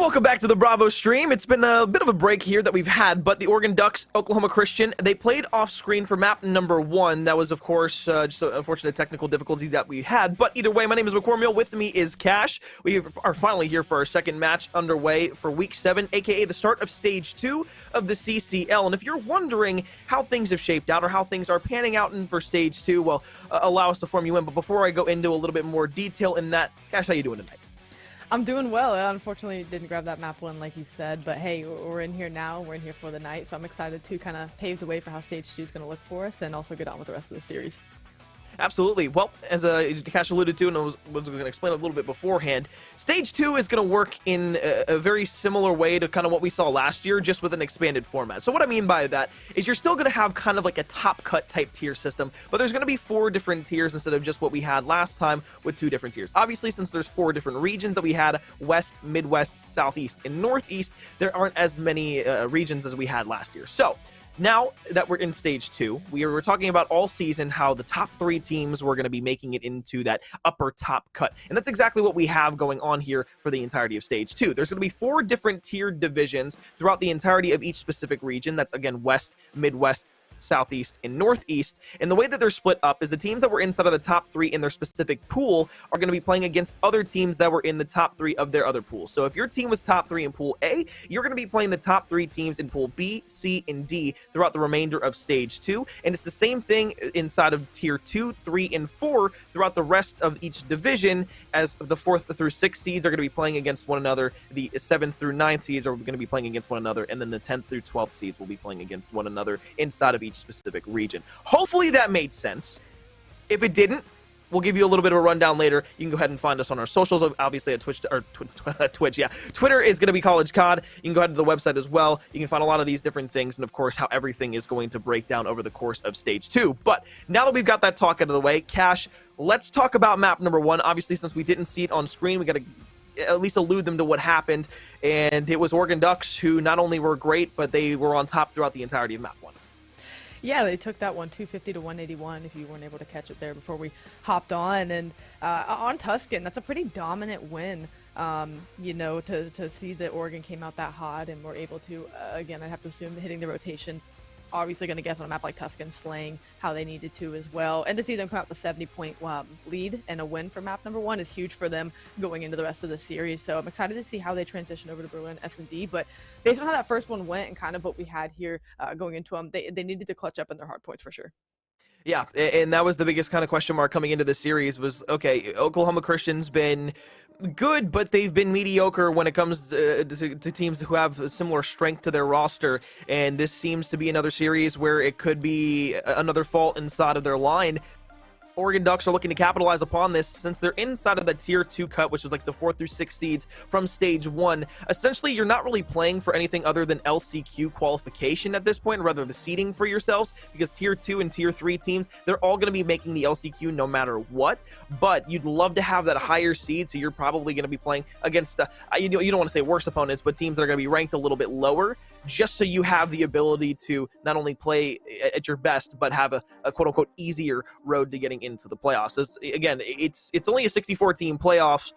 Welcome back to the Bravo stream. It's been a bit of a break here that we've had, but the Oregon Ducks, Oklahoma Christian, they played off screen for map number 1. That was, of course, just unfortunate technical difficulties that we had. But either way, my name is McCormill. With me is Cash. We are finally here for our second match underway for Week 7, aka the start of Stage 2 of the CCL. And if you're wondering how things have shaped out or how things are panning out for Stage 2, well, allow us to form you in. But before I go into a little bit more detail in that, Cash, how you doing tonight? I'm doing well. I unfortunately didn't grab that map 1 like you said, but hey, we're in here now. We're in here for the night, so I'm excited to kind of pave the way for how Stage 2 is going to look for us and also get on with the rest of the series. Absolutely. Well, as Cash alluded to, and I was going to explain a little bit beforehand, Stage 2 is going to work in a very similar way to kind of what we saw last year, just with an expanded format. So what I mean by that is you're still going to have kind of like a top cut type tier system, but there's going to be 4 different tiers instead of just what we had last time with 2 different tiers. Obviously, since there's 4 different regions that we had, West, Midwest, Southeast, and Northeast, there aren't as many regions as we had last year. So now that we're in Stage 2, we were talking about all season how the top 3 teams were going to be making it into that upper top cut. And that's exactly what we have going on here for the entirety of Stage 2. There's going to be 4 different tiered divisions throughout the entirety of each specific region. That's, again, West, Midwest, Southeast, and Northeast. And the way that they're split up is the teams that were inside of the top 3 in their specific pool are going to be playing against other teams that were in the top 3 of their other pools. So if your team was top 3 in Pool A, you're going to be playing the top 3 teams in Pool B, C, and D throughout the remainder of Stage 2. And it's the same thing inside of Tier 2, 3, and 4 throughout the rest of each division, as the 4th through 6th seeds are going to be playing against one another, the 7th through 9th seeds are going to be playing against one another, and then the 10th through 12th seeds will be playing against one another inside of each specific region. Hopefully that made sense. If it didn't, we'll give you a little bit of a rundown later. You can go ahead and find us on our socials, obviously at Twitch, or Twitch, yeah. Twitter is going to be College COD. You can go ahead to the website as well. You can find a lot of these different things, and of course, how everything is going to break down over the course of Stage 2. But now that we've got that talk out of the way, Cash, let's talk about map number 1. Obviously, since we didn't see it on screen, we got to at least allude them to what happened. And it was Oregon Ducks who not only were great, but they were on top throughout the entirety of map 1. Yeah, they took that one 250 to 181 if you weren't able to catch it there before we hopped on. And on Tuscan, that's a pretty dominant win, you know, to see that Oregon came out that hot and were able to, again, I have to assume hitting the rotation. Obviously going to guess on a map like Tuscan, slaying how they needed to as well. And to see them come out with a 70-point lead and a win for map number 1 is huge for them going into the rest of the series. So I'm excited to see how they transition over to Berlin S&D. But based on how that first one went and kind of what we had here going into them, they needed to clutch up in their hard points for sure. Yeah, and that was the biggest kind of question mark coming into the series was, okay, Oklahoma Christian's been good, but they've been mediocre when it comes to teams who have similar strength to their roster, and this seems to be another series where it could be another fault inside of their line. Oregon Ducks are looking to capitalize upon this since they're inside of the Tier 2 cut, which is like the 4 through 6 seeds from Stage 1. Essentially, you're not really playing for anything other than LCQ qualification at this point, rather the seeding for yourselves, because Tier 2 and Tier 3 teams, they're all going to be making the LCQ no matter what, but you'd love to have that higher seed, so you're probably going to be playing against, you don't want to say worse opponents, but teams that are going to be ranked a little bit lower, just so you have the ability to not only play at your best, but have a quote-unquote easier road to getting into the playoffs. Again, it's only a 64-team playoffs.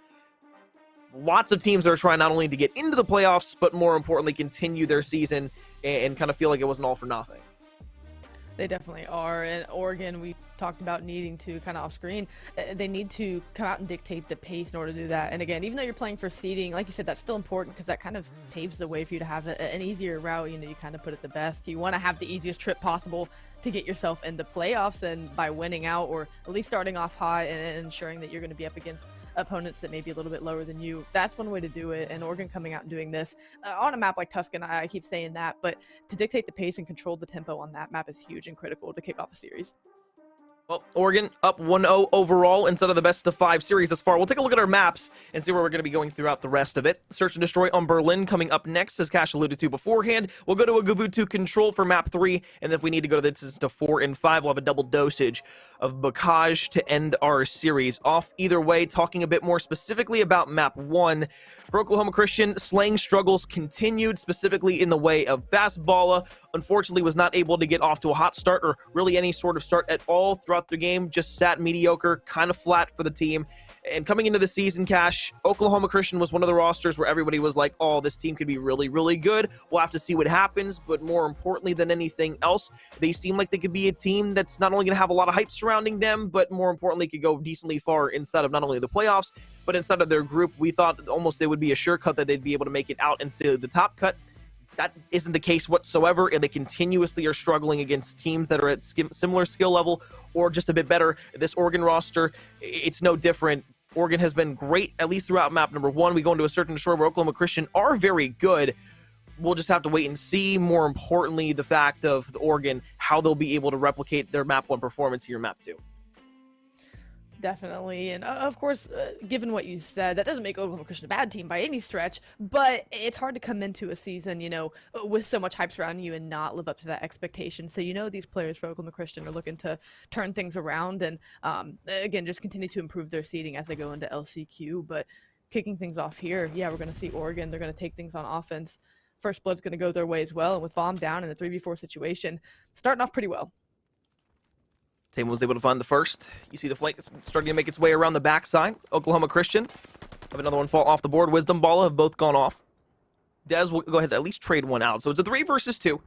Lots of teams are trying not only to get into the playoffs, but more importantly, continue their season and kind of feel like it wasn't all for nothing. They definitely are. And Oregon, we talked about needing to kind of off screen. They need to come out and dictate the pace in order to do that. And again, even though you're playing for seeding, like you said, that's still important because that kind of paves the way for you to have an easier route. You know, you kind of put it the best. You want to have the easiest trip possible to get yourself into playoffs, and by winning out or at least starting off high and ensuring that you're going to be up against opponents that may be a little bit lower than you. That's one way to do it, and Oregon coming out and doing this on a map like Tuscan, I keep saying that, but to dictate the pace and control the tempo on that map is huge and critical to kick off a series. Well, Oregon up 1-0 overall instead of the best of 5 series thus far. We'll take a look at our maps and see where we're going to be going throughout the rest of it. Search and Destroy on Berlin coming up next, as Cash alluded to beforehand. We'll go to a Gavutu Control for map 3, and if we need to go to this to 4 and 5, we'll have a double dosage of Bocage to end our series off. Either way, talking a bit more specifically about map 1. For Oklahoma Christian, slaying struggles continued, specifically in the way of Fastballa. Unfortunately, was not able to get off to a hot start or really any sort of start at all throughout the game. Just sat mediocre, kind of flat for the team. And coming into the season, Cash, Oklahoma Christian was one of the rosters where everybody was like, oh, this team could be really, really good. We'll have to see what happens. But more importantly than anything else, they seem like they could be a team that's not only going to have a lot of hype surrounding them, but more importantly, could go decently far inside of not only the playoffs, but inside of their group. We thought almost they would be a sure cut that they'd be able to make it out into the top cut. That isn't the case whatsoever, and they continuously are struggling against teams that are at similar skill level or just a bit better. This Oregon roster, it's no different. Oregon has been great, at least throughout map number 1. We go into a search and destroy where Oklahoma Christian are very good. We'll just have to wait and see. More importantly, the fact of the Oregon, how they'll be able to replicate their map 1 performance here in map 2. Definitely. And of course, given what you said, that doesn't make Oklahoma Christian a bad team by any stretch, but it's hard to come into a season, you know, with so much hype surrounding you and not live up to that expectation. So, you know, these players for Oklahoma Christian are looking to turn things around and, again, just continue to improve their seeding as they go into LCQ. But kicking things off here, yeah, we're going to see Oregon. They're going to take things on offense. First Blood's going to go their way as well. And with Bomb down in the 3v4 situation, starting off pretty well. Tame was able to find the first. You see the flank starting to make its way around the backside. Oklahoma Christian have another one fall off the board. Wisdom, Balla have both gone off. Dez will go ahead and at least trade one out. So it's a 3 versus 2.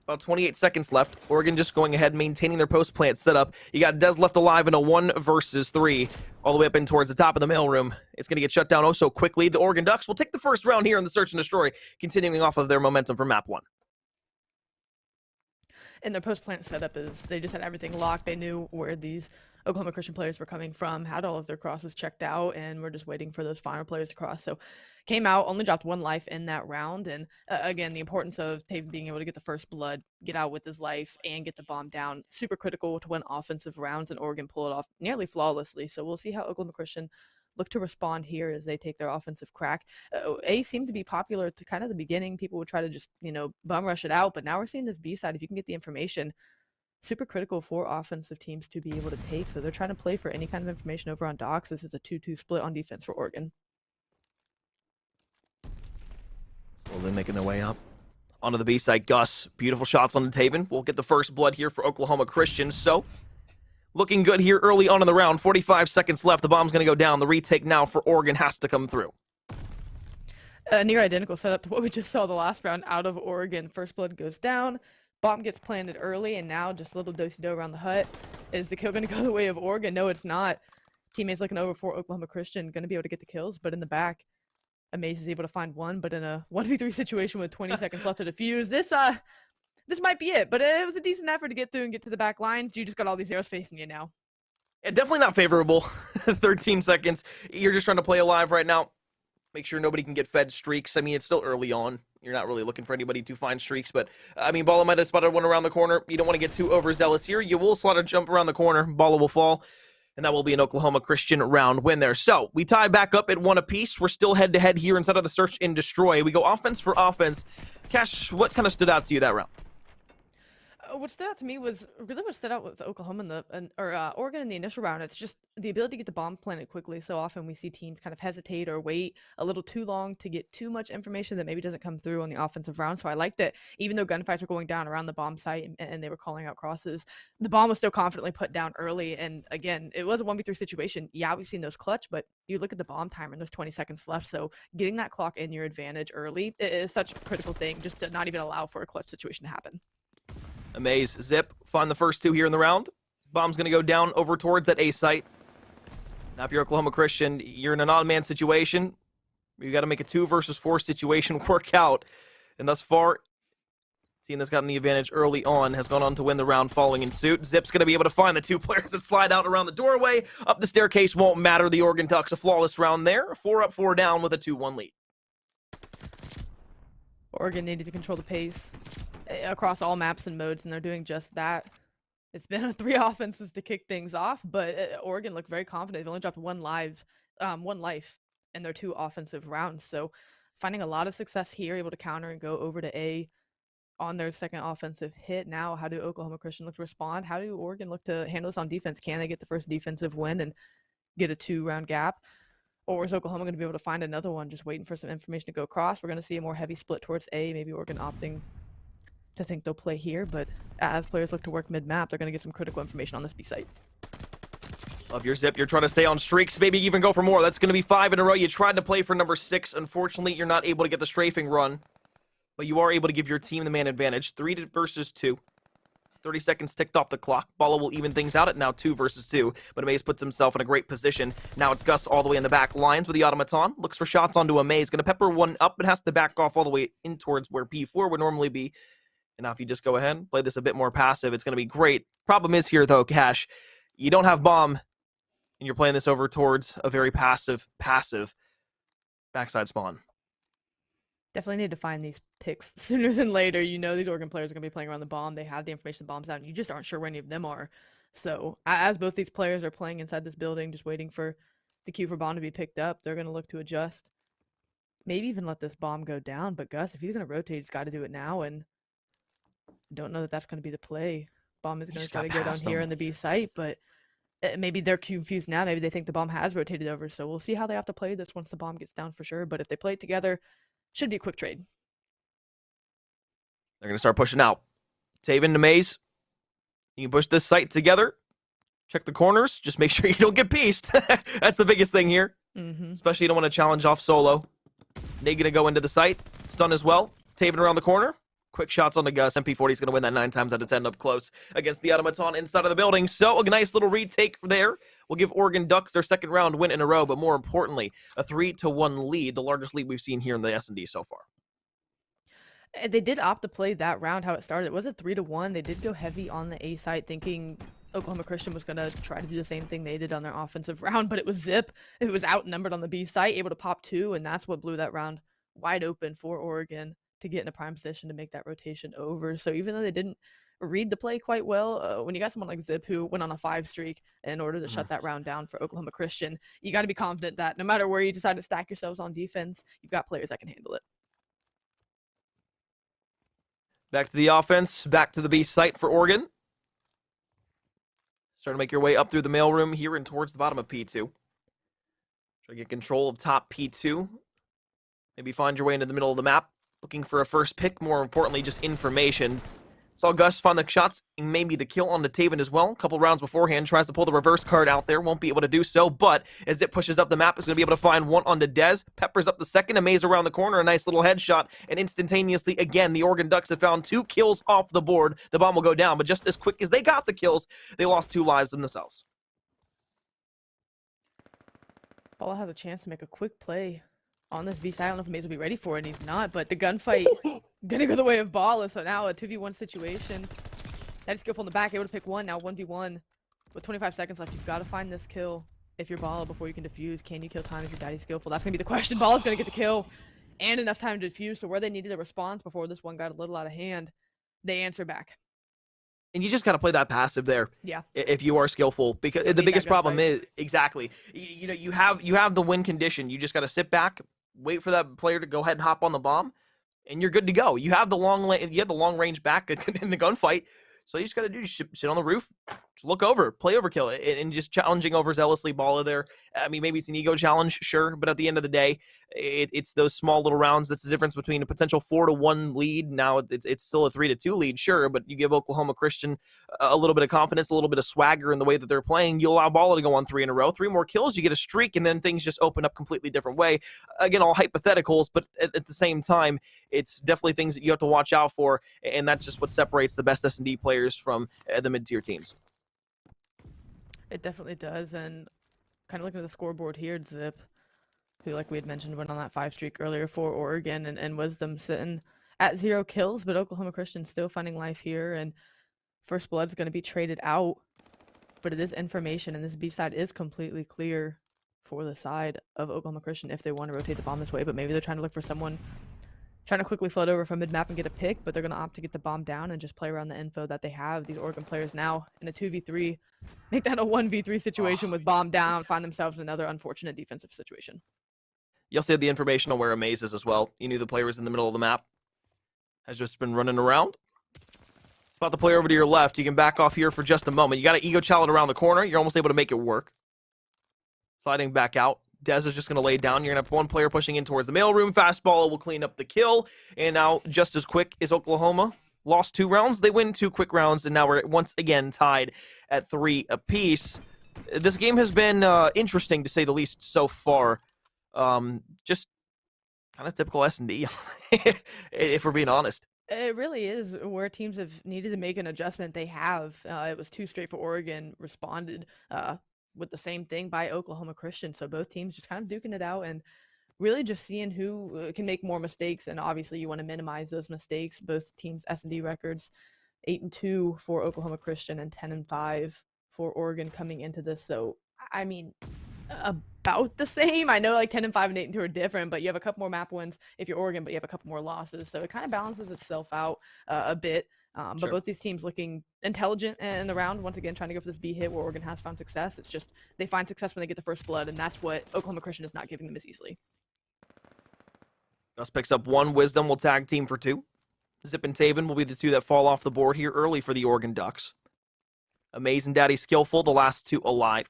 About 28 seconds left. Oregon just going ahead, maintaining their post plant setup. You got Dez left alive in a 1 versus 3, all the way up in towards the top of the mailroom. It's going to get shut down oh so quickly. The Oregon Ducks will take the first round here in the search and destroy, continuing off of their momentum for map 1. And their post-plant setup is they just had everything locked. They knew where these Oklahoma Christian players were coming from, had all of their crosses checked out, and we're just waiting for those final players to cross. So came out, only dropped 1 life in that round. And again, the importance of Taven being able to get the first blood, get out with his life, and get the bomb down. Super critical to win offensive rounds, and Oregon pull it off nearly flawlessly. So we'll see how Oklahoma Christian look to respond here as they take their offensive crack. A seemed to be popular to kind of the beginning. People would try to just, you know, bum rush it out. But now we're seeing this B side. If you can get the information, super critical for offensive teams to be able to take. So they're trying to play for any kind of information over on docks. This is a 2-2 split on defense for Oregon. Slowly making their way up. Onto the B side, Gus. Beautiful shots on the Taven. We'll get the first blood here for Oklahoma Christian. So looking good here early on in the round. 45 seconds left. The bomb's going to go down. The retake now for Oregon has to come through. A near identical setup to what we just saw the last round out of Oregon. First blood goes down. Bomb gets planted early, and now just a little do-si-do around the hut. Is the kill going to go the way of Oregon? No, it's not. Teammates looking over for Oklahoma Christian. Going to be able to get the kills, but in the back, Amaze is able to find one, but in a 1v3 situation with 20 seconds left to defuse. This might be it, but it was a decent effort to get through and get to the back lines. You just got all these arrows facing you now. Yeah, definitely not favorable. 13 seconds. You're just trying to play alive right now. Make sure nobody can get fed streaks. I mean, it's still early on. You're not really looking for anybody to find streaks, but I mean, Balla might have spotted one around the corner. You don't want to get too overzealous here. You will slot a jump around the corner. Balla will fall, and that will be an Oklahoma Christian round win there. So we tie back up at 1 apiece. We're still head-to-head here inside of the search and destroy. We go offense for offense. Cash, what kind of stood out to you that round? What stood out to me was really what stood out with Oklahoma or Oregon in the initial round. It's just the ability to get the bomb planted quickly. So often we see teams kind of hesitate or wait a little too long to get too much information that maybe doesn't come through on the offensive round. So I like that even though gunfights were going down around the bomb site and they were calling out crosses, the bomb was still confidently put down early. And again, it was a 1v3 situation. Yeah, we've seen those clutch, but you look at the bomb timer and there's 20 seconds left. So getting that clock in your advantage early is such a critical thing, just to not even allow for a clutch situation to happen. Amaze, Zip, find the first 2 here in the round. Bomb's going to go down over towards that A site. Now, if you're Oklahoma Christian, you're in an odd man situation. You've got to make a 2 versus 4 situation work out. And thus far, team that's gotten the advantage early on has gone on to win the round following in suit. Zip's going to be able to find the 2 players that slide out around the doorway. Up the staircase won't matter. The Oregon Ducks, a flawless round there. 4 up, 4 down with a 2-1 lead. Oregon needed to control the pace across all maps and modes, and they're doing just that. It's been 3 offenses to kick things off, but Oregon looked very confident. They've only dropped one life in their 2 offensive rounds. So finding a lot of success here, able to counter and go over to A on their second offensive hit. Now, how do Oklahoma Christian look to respond? How do Oregon look to handle this on defense? Can they get the first defensive win and get a 2-round gap? Or is Oklahoma going to be able to find another one, just waiting for some information to go across? We're going to see a more heavy split towards A, maybe Oregon opting to think they'll play here, but as players look to work mid-map, they're going to get some critical information on this B site. Love your Zip. You're trying to stay on streaks, maybe even go for more. That's going to be 5 in a row. You tried to play for number 6. Unfortunately, you're not able to get the strafing run, but you are able to give your team the man advantage. 3 versus 2. 30 seconds ticked off the clock. Balla will even things out at now 2 versus 2. But Amaze puts himself in a great position. Now it's Gus all the way in the back lines with the Automaton. Looks for shots onto Amaze. Going to pepper one up, but has to back off all the way in towards where P4 would normally be. And now if you just go ahead and play this a bit more passive, it's going to be great. Problem is here, though, Cash. You don't have bomb, and you're playing this over towards a very passive backside spawn. Definitely need to find these picks sooner than later. You know these Oregon players are going to be playing around the bomb. They have the information the bomb's out, and you just aren't sure where any of them are. So as both these players are playing inside this building, just waiting for the cue for bomb to be picked up, they're going to look to adjust. Maybe even let this bomb go down. But Gus, if he's going to rotate, he's got to do it now. And don't know that that's going to be the play. Bomb is going to try to go down here in the B site, but maybe they're confused now. Maybe they think the bomb has rotated over. So we'll see how they have to play this once the bomb gets down for sure. But if they play it together, should be a quick trade. They're going to start pushing out. Taven to Maze. You can push this site together. Check the corners. Just make sure you don't get pieced. That's the biggest thing here. Especially you don't want to challenge off solo. They going to go into the site. Stun as well. Taven around the corner. Quick shots on the Gus. MP40 is going to win that 9 times out of 10 up close against the Automaton inside of the building. So a nice little retake there. Will give Oregon Ducks their second round win in a row, but more importantly, a 3-1 lead, the largest lead we've seen here in the S&D so far. They did opt to play that round how it started. It was a 3-1. They did go heavy on the A side, thinking Oklahoma Christian was going to try to do the same thing they did on their offensive round, but it was Zip. It was outnumbered on the B side, able to pop 2, and that's what blew that round wide open for Oregon to get in a prime position to make that rotation over. So even though they didn't read the play quite well, when you got someone like Zip who went on a 5 streak in order to shut that round down for Oklahoma Christian, you got to be confident that no matter where you decide to stack yourselves on defense, you've got players that can handle it. Back to the offense, back to the B site for Oregon. Starting to make your way up through the mailroom here and towards the bottom of P2. Try to get control of top P2. Maybe find your way into the middle of the map. Looking for a first pick, more importantly, just information. Saw Gus find the shots, maybe the kill on the Taven as well. A couple rounds beforehand, tries to pull the reverse card out there, won't be able to do so, but as it pushes up the map, it's going to be able to find one onto Dez, peppers up the second, Amaze around the corner, a nice little headshot, and instantaneously, again, the Oregon Ducks have found 2 kills off the board. The bomb will go down, but just as quick as they got the kills, they lost 2 lives themselves. Balla has a chance to make a quick play on this B side. I don't know if Amaze will be ready for it, and he's not, but the gunfight gonna go the way of Balla, so now a 2v1 situation. That is skillful in the back, able to pick one, now 1v1. With 25 seconds left, you've got to find this kill if you're Balla before you can defuse. Can you kill time if your daddy's skillful? That's gonna be the question. Balla's gonna get the kill and enough time to defuse, so where they needed a response before this one got a little out of hand, they answer back. And you just got to play that passive there. Yeah. If you are skillful, because the biggest problem is exactly, you know, you have the win condition. You just got to sit back, wait for that player to go ahead and hop on the bomb, and you're good to go. You have the long range back in the gunfight. So you just got to do sit on the roof, just look over, play overkill, and just challenging overzealously Balla there. I mean, maybe it's an ego challenge, sure, but at the end of the day, it's those small little rounds that's the difference between a potential 4-1 lead. Now it's still a 3-2 lead, sure, but you give Oklahoma Christian a little bit of confidence, a little bit of swagger in the way that they're playing. You allow Balla to go on 3 in a row, 3 more kills, you get a streak, and then things just open up completely different way. Again, all hypotheticals, but at the same time, it's definitely things that you have to watch out for, and that's just what separates the best S&D players from the mid-tier teams. It definitely does, and kind of looking at the scoreboard here, Zip, who, like we had mentioned, went on that 5 streak earlier for Oregon, and Wisdom sitting at 0 kills, but Oklahoma Christian still finding life here, and First Blood's going to be traded out, but it is information, and this B side is completely clear for the side of Oklahoma Christian if they want to rotate the bomb this way, but maybe they're trying to look for someone trying to quickly float over from mid-map and get a pick, but they're going to opt to get the bomb down and just play around the info that they have. These Oregon players now in a 2v3, make that a 1v3 situation with bomb down, find themselves in another unfortunate defensive situation. You also had the information on where Amaze is as well. You knew the player was in the middle of the map. Has just been running around. Spot the player over to your left. You can back off here for just a moment. You got an ego challenge around the corner. You're almost able to make it work. Sliding back out. Dez is just going to lay down. You're going to have one player pushing in towards the mailroom. Fastball will clean up the kill. And now, just as quick as Oklahoma lost 2 rounds, they win 2 quick rounds. And now we're once again tied at 3 apiece. This game has been interesting to say the least so far. Just kind of typical S&D, if we're being honest. It really is where teams have needed to make an adjustment. They have. It was too straight for Oregon. Responded with the same thing by Oklahoma Christian. So both teams just kind of duking it out and really just seeing who can make more mistakes. And obviously, you want to minimize those mistakes. Both teams' S&D records 8-2 for Oklahoma Christian and 10-5 for Oregon coming into this. So I mean, about the same. I know like 10-5 and 8-2 are different, but you have a couple more map wins if you're Oregon, but you have a couple more losses. So it kind of balances itself out a bit. But Sure. both these teams looking intelligent in the round. Once again, trying to go for this B hit where Oregon has found success. It's just they find success when they get the first blood, and that's what Oklahoma Christian is not giving them as easily. Gus picks up 1. Wisdom will tag team for 2. Zip and Taven will be the 2 that fall off the board here early for the Oregon Ducks. Amazing Daddy Skillful, the last 2 alive.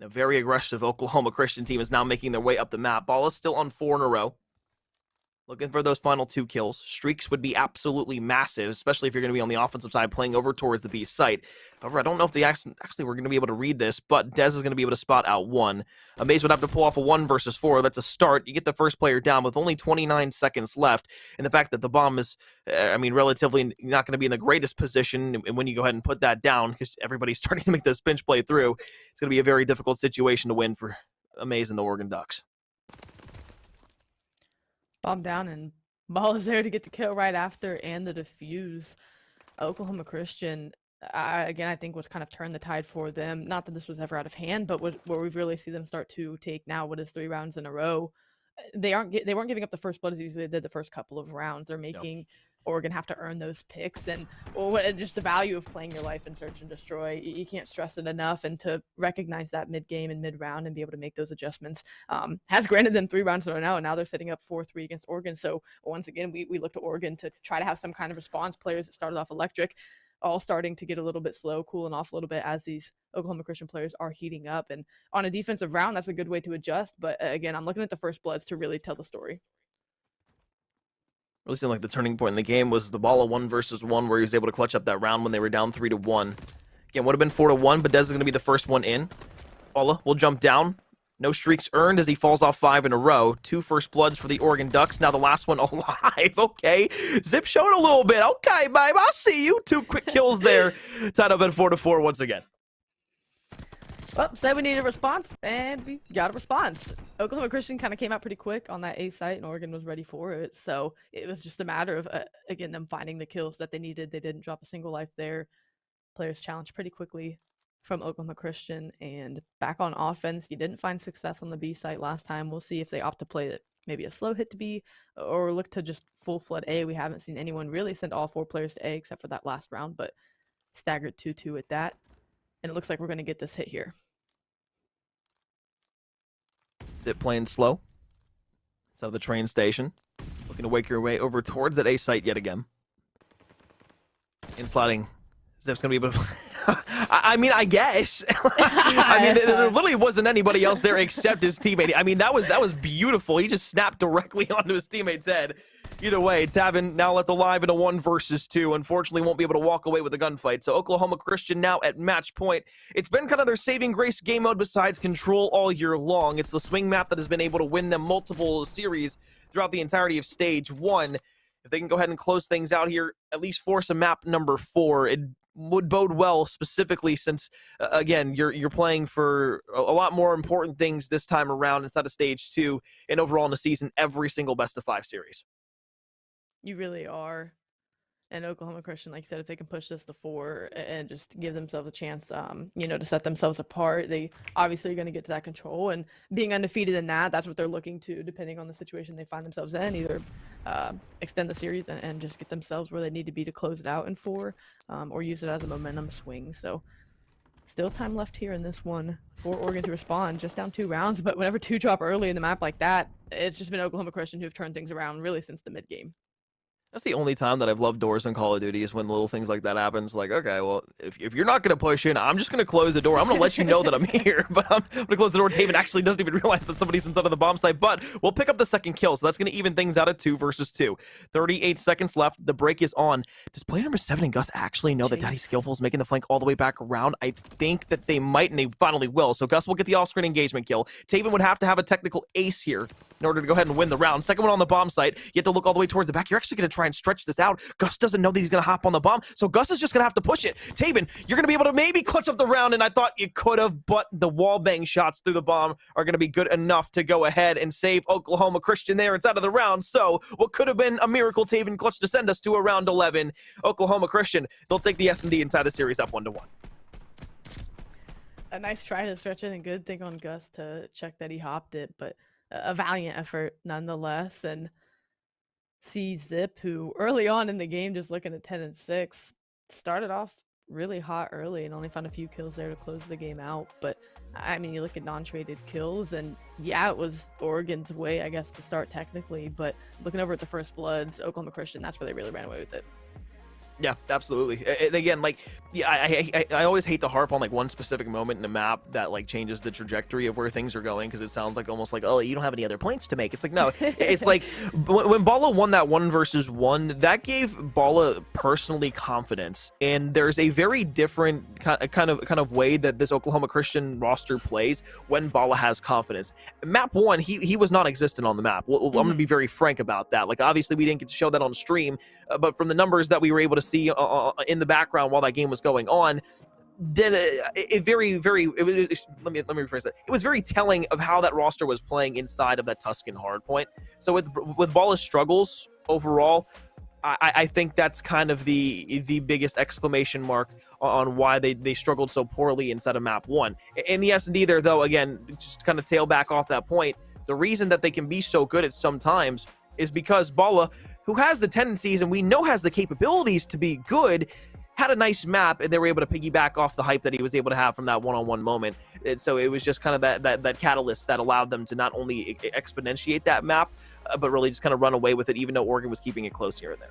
A very aggressive Oklahoma Christian team is now making their way up the map. Ball is still on 4 in a row. Looking for those final 2 kills. Streaks would be absolutely massive, especially if you're going to be on the offensive side playing over towards the B site. However, I don't know if they actually were going to be able to read this, but Dez is going to be able to spot out 1. Amaze would have to pull off a 1 versus 4. That's a start. You get the first player down with only 29 seconds left. And the fact that the bomb is, relatively not going to be in the greatest position when you go ahead and put that down because everybody's starting to make this pinch play through, it's going to be a very difficult situation to win for Amaze and the Oregon Ducks. Bomb down, and ball is there to get the kill right after and the defuse. Oklahoma Christian, I think what's kind of turned the tide for them. Not that this was ever out of hand, but where we've really seen them start to take now what is 3 rounds in a row. They weren't giving up the first blood as easily as they did the first couple of rounds. They're making Oregon have to earn those picks, and just the value of playing your life in search and destroy. You can't stress it enough, and to recognize that mid-game and mid-round and be able to make those adjustments has granted them 3 rounds in a row, and now they're setting up 4-3 against Oregon. So once again, we look to Oregon to try to have some kind of response. Players that started off electric, all starting to get a little bit slow, cooling off a little bit as these Oklahoma Christian players are heating up. And on a defensive round, that's a good way to adjust. But again, I'm looking at the first bloods to really tell the story. Really seemed like the turning point in the game was the ball of 1 versus 1 where he was able to clutch up that round when they were down 3-1. Again, would have been 4-1, but Dez is going to be the first one in. Balla will jump down. No streaks earned as he falls off 5 in a row. 2 first bloods for the Oregon Ducks. Now the last one alive. Okay. Zip showed a little bit. Okay, babe. I see you. 2 quick kills there. Tied up at 4-4 once again. Well, said we needed a response, and we got a response. Oklahoma Christian kind of came out pretty quick on that A site, and Oregon was ready for it. So it was just a matter of, again, them finding the kills that they needed. They didn't drop a single life there. Players challenged pretty quickly from Oklahoma Christian, and back on offense. You didn't find success on the B site last time. We'll see if they opt to play it, maybe a slow hit to B, or look to just full flood A. We haven't seen anyone really send all 4 players to A except for that last round, but staggered 2-2 with that. And it looks like we're going to get this hit here. Zip playing slow. It's out of the train station. Looking to wake your way over towards that A site yet again. In sliding. Zip's going to be able to... I guess. There literally wasn't anybody else there except his teammate. That was beautiful. He just snapped directly onto his teammate's head. Either way, Tavin now left alive in a 1 versus 2. Unfortunately, won't be able to walk away with a gunfight. So Oklahoma Christian now at match point. It's been kind of their saving grace game mode besides control all year long. It's the swing map that has been able to win them multiple series throughout the entirety of stage 1. If they can go ahead and close things out here, at least force a map number 4, it would bode well, specifically since, again, you're playing for a lot more important things this time around instead of stage 2 and overall in the season, every single best-of-5 series. You really are. And Oklahoma Christian, like I said, if they can push this to 4 and just give themselves a chance, to set themselves apart, they obviously are going to get to that control. And being undefeated in that's what they're looking to, depending on the situation they find themselves in, either extend the series and just get themselves where they need to be to close it out in 4, or use it as a momentum swing. So still time left here in this one for Oregon to respond, just down 2 rounds. But whenever 2 drop early in the map like that, it's just been Oklahoma Christian who've turned things around really since the mid-game. That's the only time that I've loved doors in Call of Duty is when little things like that happens. Like, okay, well, if you're not going to push in, I'm just going to close the door. I'm going to let you know that I'm here, but I'm going to close the door. Taven actually doesn't even realize that somebody's inside of the bomb site, but we'll pick up the second kill, so that's going to even things out at 2 versus 2. 38 seconds left. The break is on. Does player number 7 and Gus actually know that Daddy Skillful is making the flank all the way back around? I think that they might, and they finally will. So Gus will get the off-screen engagement kill. Taven would have to have a technical ace here in order to go ahead and win the round. Second one on the bomb site. You have to look all the way towards the back. You're actually going to try and stretch this out. Gus doesn't know that he's going to hop on the bomb, so Gus is just going to have to push it. Taven, you're going to be able to maybe clutch up the round, and I thought you could have, but the wall bang shots through the bomb are going to be good enough to go ahead and save Oklahoma Christian there inside of the round. So what could have been a miracle Taven clutch to send us to a round 11. Oklahoma Christian, they'll take the S&D inside the series up 1-1. A nice try to stretch it, and good thing on Gus to check that he hopped it, but a valiant effort nonetheless. And see Zip, who early on in the game, just looking at 10 and 6, started off really hot early and only found a few kills there to close the game out. But I mean, you look at non-traded kills, and yeah, it was Oregon's way, I guess, to start technically, but looking over at the First Bloods, Oklahoma Christian, that's where they really ran away with it. Yeah, absolutely. And again, like, yeah, I always hate to harp on like one specific moment in a map that like changes the trajectory of where things are going, because it sounds like almost like, oh, you don't have any other points to make. It's like, no, it's like when Bala won that 1 versus 1, that gave Bala personally confidence. And there's a very different kind of way that this Oklahoma Christian roster plays when Bala has confidence. Map 1, he was non-existent on the map. I'm going to be very frank about that. Like, obviously we didn't get to show that on stream, but from the numbers that we were able to see in the background while that game was going on, then it was, let me rephrase that. It was very telling of how that roster was playing inside of that Tuscan hardpoint. So with Bala's struggles overall, I think that's kind of the biggest exclamation mark on why they struggled so poorly inside of map 1. In the S&D there, though, again, just to kind of tail back off that point, the reason that they can be so good at sometimes is because Bala, who has the tendencies and we know has the capabilities to be good, had a nice map, and they were able to piggyback off the hype that he was able to have from that one-on-one moment. And so it was just kind of that catalyst that allowed them to not only exponentiate that map, but really just kind of run away with it, even though Oregon was keeping it close here and there.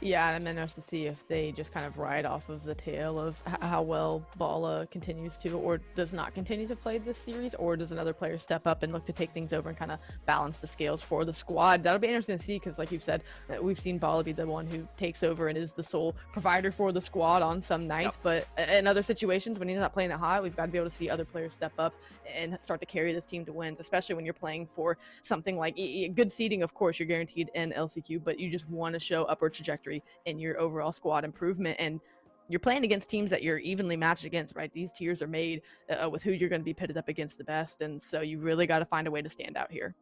Yeah, and I'm interested to see if they just kind of ride off of the tail of how well Bala continues to or does not continue to play this series, or does another player step up and look to take things over and kind of balance the scales for the squad. That'll be interesting to see, because like you said, we've seen Bala be the one who takes over and is the sole provider for the squad on some nights, but in other situations when he's not playing it hot, we've got to be able to see other players step up and start to carry this team to wins, especially when you're playing for something like good seeding. Of course, you're guaranteed in LCQ, but you just want to show upward trajectory in your overall squad improvement, and you're playing against teams that you're evenly matched against, right? These tiers are made with who you're going to be pitted up against the best, and so you really got to find a way to stand out here.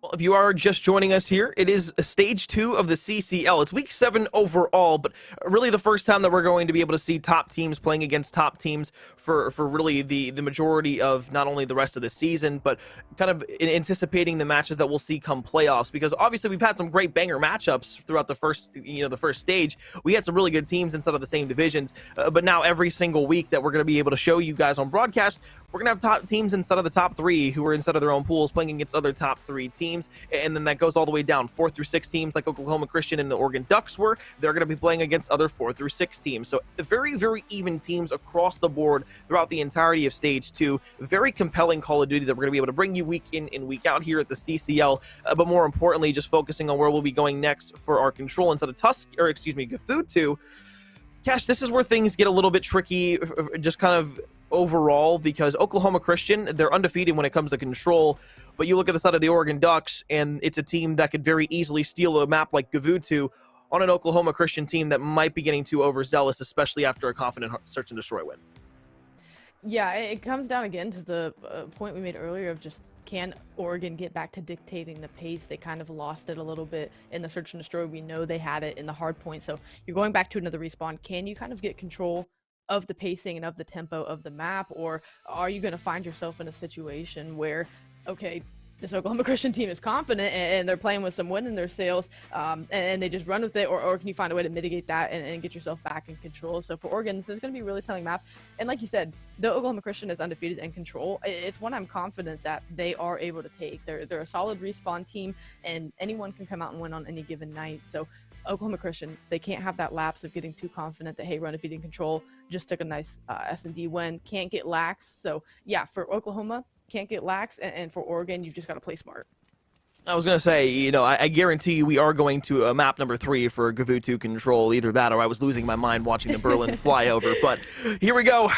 Well, if you are just joining us here, it is stage 2 of the CCL. It's week 7 overall, but really the first time that we're going to be able to see top teams playing against top teams for really the majority of not only the rest of the season, but kind of anticipating the matches that we'll see come playoffs. Because obviously we've had some great banger matchups throughout the first stage. We had some really good teams inside of the same divisions, but now every single week that we're going to be able to show you guys on broadcast, we're going to have top teams inside of the top 3 who are inside of their own pools playing against other top 3 teams. And then that goes all the way down 4 through 6 teams like Oklahoma Christian and the Oregon Ducks were. They're going to be playing against other 4 through 6 teams. So very, very even teams across the board throughout the entirety of stage 2. Very compelling Call of Duty that we're going to be able to bring you week in and week out here at the CCL. But more importantly, just focusing on where we'll be going next for our control inside of Gafu 2. Cash, this is where things get a little bit tricky, just kind of overall, because Oklahoma Christian, they're undefeated when it comes to control, but you look at the side of the Oregon Ducks, and it's a team that could very easily steal a map like Gavutu on an Oklahoma Christian team that might be getting too overzealous, especially after a confident search and destroy win. Yeah, it comes down again to the point we made earlier of just, can Oregon get back to dictating the pace? They kind of lost it a little bit in the search and destroy. We know they had it in the hard point, so you're going back to another respawn. Can you kind of get control of the pacing and of the tempo of the map, or are you going to find yourself in a situation where, okay, this Oklahoma Christian team is confident and they're playing with some wind in their sails, and they just run with it, or can you find a way to mitigate that and get yourself back in control? So for Oregon, this is going to be a really telling map. And like you said, the Oklahoma Christian is undefeated in control. It's one I'm confident that they are able to take. They're a solid respawn team, and anyone can come out and win on any given night. So Oklahoma Christian, they can't have that lapse of getting too confident that, hey, we're undefeated in control. Just took a nice S&D win. Can't get lax. So yeah, for Oklahoma, can't get lax, and for Oregon, you just got to play smart. I was going to say, you know, I guarantee you we are going to map number 3 for Gavutu control. Either that or I was losing my mind watching the Berlin flyover. But here we go.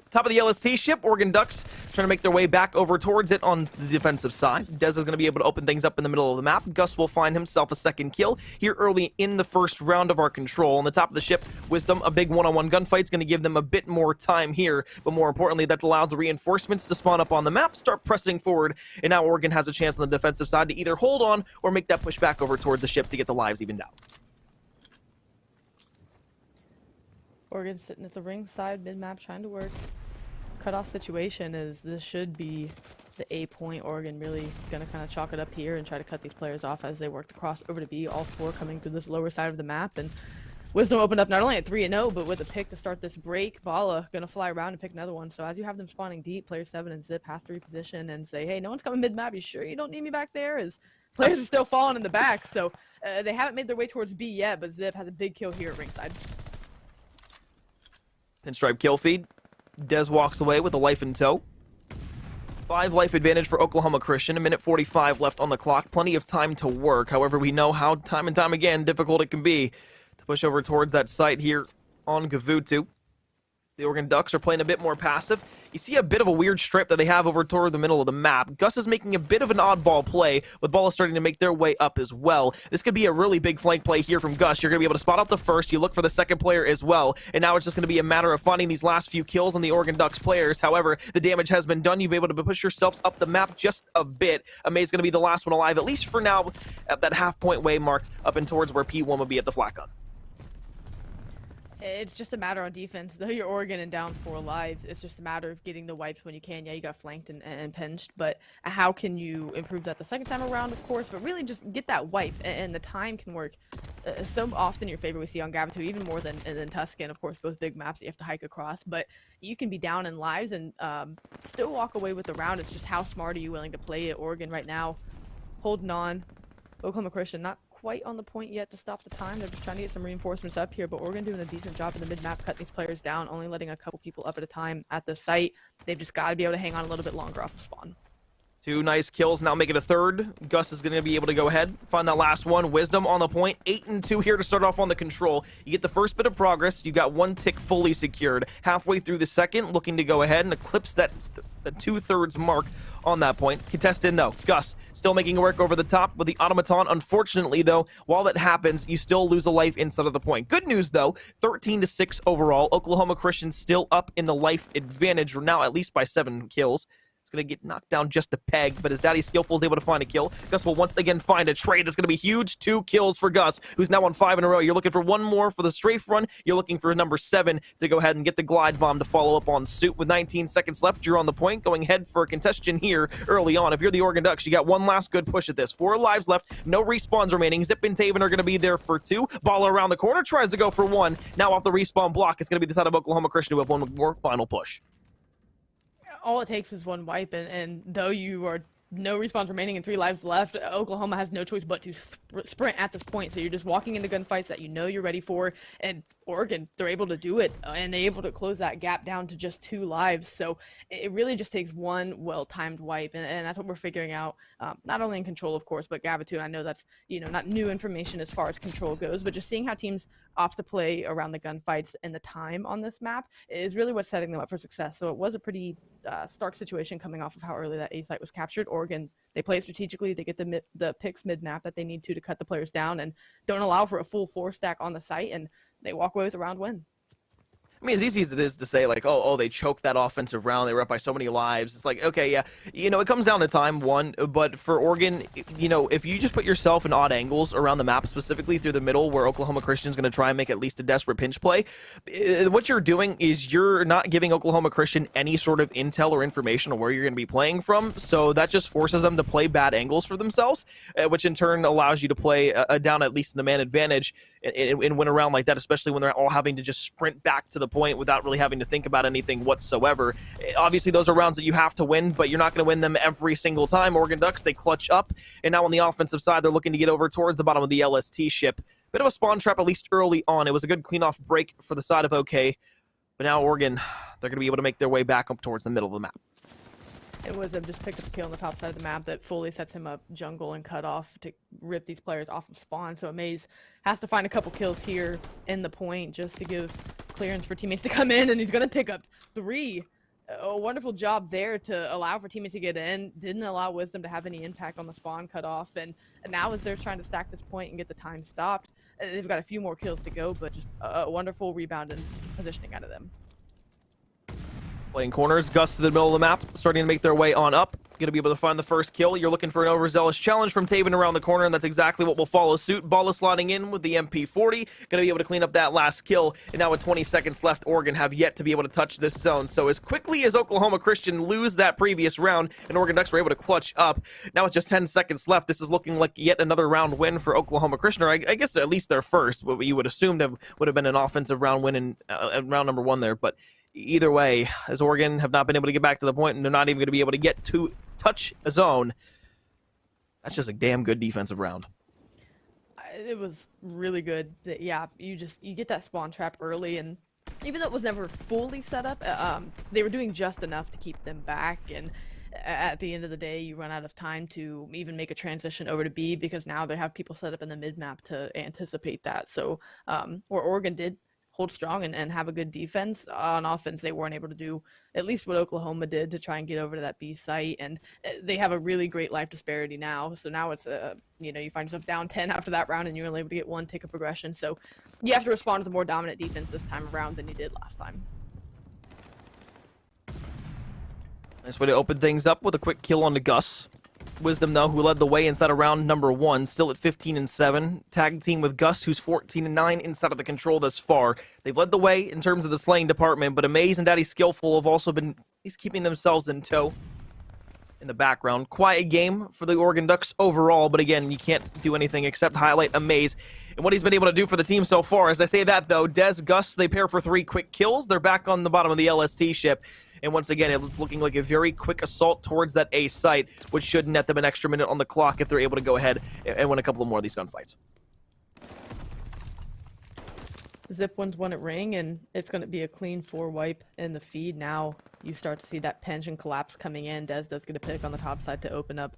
Top of the LST ship, Oregon Ducks trying to make their way back over towards it on the defensive side. Dez is going to be able to open things up in the middle of the map. Gus will find himself a second kill here early in the first round of our control. On the top of the ship, Wisdom, a big one-on-one gunfight is going to give them a bit more time here. But more importantly, that allows the reinforcements to spawn up on the map, start pressing forward, and now Oregon has a chance on the defensive side to either hold on or make that push back over towards the ship to get the lives evened out. Oregon sitting at the ring side, mid-map, trying to work. Cutoff situation is this should be the A point. Oregon really going to kind of chalk it up here and try to cut these players off as they work to cross over to B. All 4 coming through this lower side of the map. And Wisdom opened up not only at 3-0, but with a pick to start this break. Bala going to fly around and pick another one. So as you have them spawning deep, player 7 and Zip has to reposition and say, hey, no one's coming mid-map. You sure you don't need me back there? As players are still falling in the back. So they haven't made their way towards B yet, but Zip has a big kill here at ringside. Pinstripe kill feed. Dez walks away with a life in tow. 5 life advantage for Oklahoma Christian. 1:45 left on the clock. Plenty of time to work. However, we know how time and time again difficult it can be to push over towards that site here on Gavutu. The Oregon Ducks are playing a bit more passive. You see a bit of a weird strip that they have over toward the middle of the map. Gus is making a bit of an oddball play, with Balla starting to make their way up as well. This could be a really big flank play here from Gus. You're going to be able to spot out the first. You look for the second player as well. And now it's just going to be a matter of finding these last few kills on the Oregon Ducks players. However, the damage has been done. You'll be able to push yourselves up the map just a bit. Amaze going to be the last one alive, at least for now, at that half-point way mark up and towards where P1 will be at the flat gun. It's just a matter on defense. Though you're Oregon and down 4 lives, it's just a matter of getting the wipes when you can. Yeah, you got flanked and pinched, but how can you improve that the second time around, of course, but really just get that wipe, and the time can work so often in your favor. We see on Gavutu, even more than Tuscan, of course, both big maps that you have to hike across, but you can be down in lives and still walk away with the round. It's just how smart are you willing to play it. Oregon right now holding on. Oklahoma Christian not quite on the point yet to stop the time. They're just trying to get some reinforcements up here, but Oregon doing a decent job in the mid-map, cutting these players down, only letting a couple people up at a time at the site. They've just got to be able to hang on a little bit longer off the spawn. 2 nice kills, now make it a third. Gus is going to be able to go ahead, find that last one. Wisdom on the point, 8-2 here to start off on the control. You get the first bit of progress. You got 1 tick fully secured. Halfway through the second, looking to go ahead and eclipse that the 2/3 mark on that point. Contested though. Gus still making work over the top with the automaton. Unfortunately though, while that happens, you still lose a life inside of the point. Good news though, 13-6 overall. Oklahoma Christian still up in the life advantage, now at least by 7 kills. Going to get knocked down just a peg, but as Daddy Skillful is able to find a kill, Gus will once again find a trade that's going to be huge. 2 kills for Gus, who's now on 5 in a row. You're looking for 1 more for the strafe run. You're looking for number 7 to go ahead and get the glide bomb to follow up on suit. With 19 seconds left, you're on the point, going ahead for a contestation here early on. If you're the Oregon Ducks, you got 1 last good push at this. 4 lives left, no respawns remaining. Zip and Taven are going to be there for 2. Balla around the corner, tries to go for 1. Now off the respawn block, it's going to be the side of Oklahoma Christian who have 1 more final push. All it takes is 1 wipe, and though you are no respawns remaining and 3 lives left, Oklahoma has no choice but to sprint at this point. So you're just walking into gunfights that you know you're ready for, and Oregon, they're able to do it, and they're able to close that gap down to just 2 lives. So it really just takes 1 well-timed wipe, and that's what we're figuring out, not only in control, of course, but Gavutu. I know that's, not new information as far as control goes, but just seeing how teams opt to play around the gunfights and the time on this map is really what's setting them up for success. So it was a pretty stark situation coming off of how early that A site was captured. Oregon, they play strategically. They get the picks mid-map that they need to cut the players down and don't allow for a full 4 stack on the site, and they walk away with a round win. I mean, as easy as it is to say, like, oh, they choked that offensive round, they were up by so many lives. It's like, okay, yeah, it comes down to time, one, but for Oregon, if you just put yourself in odd angles around the map, specifically through the middle, where Oklahoma Christian's going to try and make at least a desperate pinch play, what you're doing is you're not giving Oklahoma Christian any sort of intel or information on where you're going to be playing from, so that just forces them to play bad angles for themselves, which in turn allows you to play down at least in the man advantage and win a round like that, especially when they're all having to just sprint back to the point without really having to think about anything whatsoever. Obviously, those are rounds that you have to win, but you're not going to win them every single time. Oregon Ducks, they clutch up, and now on the offensive side, they're looking to get over towards the bottom of the LST ship. Bit of a spawn trap, at least early on. It was a good clean-off break for the side of OK, but now Oregon, they're going to be able to make their way back up towards the middle of the map. It was him just picked up a kill on the top side of the map that fully sets him up jungle and cut off to rip these players off of spawn. So Amaze has to find a couple kills here in the point just to give clearance for teammates to come in, and he's going to pick up 3. A wonderful job there to allow for teammates to get in. Didn't allow Wisdom to have any impact on the spawn cutoff, and now as they're trying to stack this point and get the time stopped, they've got a few more kills to go, but just a wonderful rebound and positioning out of them. Playing corners, Gus to the middle of the map, starting to make their way on up. Going to be able to find the first kill. You're looking for an overzealous challenge from Taven around the corner, and that's exactly what will follow suit. Balla sliding in with the MP40. Going to be able to clean up that last kill. And now with 20 seconds left, Oregon have yet to be able to touch this zone. So as quickly as Oklahoma Christian lose that previous round, and Oregon Ducks were able to clutch up, now with just 10 seconds left, this is looking like yet another round win for Oklahoma Christian, or I guess at least their first. What you would assume would have been an offensive round win in round number 1 there, but either way, as Oregon have not been able to get back to the point, and they're not even going to be able to get to touch a zone, that's just a damn good defensive round. It was really good. Yeah, you get that spawn trap early, and even though it was never fully set up, they were doing just enough to keep them back, and at the end of the day, you run out of time to even make a transition over to B, because now they have people set up in the mid-map to anticipate that. So where Oregon did hold strong and have a good defense, on offense they weren't able to do at least what Oklahoma did to try and get over to that B site, and they have a really great life disparity now. So now it's you find yourself down 10 after that round, and you're only able to get 1 take a progression. So you have to respond to the more dominant defense this time around than you did last time. Nice way to open things up with a quick kill on the Gus. Wisdom, though, who led the way inside of round number 1, still at 15-7. Tag team with Gus, who's 14-9 inside of the control thus far. They've led the way in terms of the slaying department, but Amaze and Daddy Skillful have also been keeping themselves in tow in the background. Quiet game for the Oregon Ducks overall, but again, you can't do anything except highlight Amaze and what he's been able to do for the team so far. As I say that, though, Dez, Gus, they pair for 3 quick kills. They're back on the bottom of the LST ship. And once again, it's looking like a very quick assault towards that A site, which should net them an extra minute on the clock if they're able to go ahead and win a couple more of these gunfights. Zip wins one at ring, and it's going to be a clean 4 wipe in the feed. Now you start to see that pension collapse coming in. Dez does get a pick on the top side to open up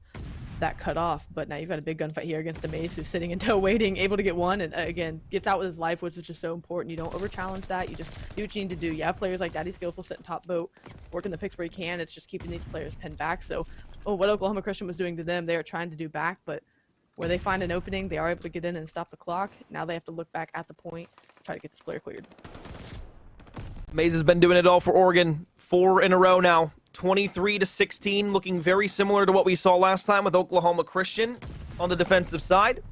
that cutoff, but now you've got a big gunfight here against the Mace, who's sitting in tow waiting, able to get one, and again, gets out with his life, which is just so important. You don't over-challenge that. You just do what you need to do. You have players like Daddy Skillful sitting top boat, working the picks where he can. It's just keeping these players pinned back. So what Oklahoma Christian was doing to them, they are trying to do back, but where they find an opening, they are able to get in and stop the clock. Now they have to look back at the point, try to get this player cleared. Maze has been doing it all for Oregon. 4 in a row now. 23-16, looking very similar to what we saw last time with Oklahoma Christian on the defensive side.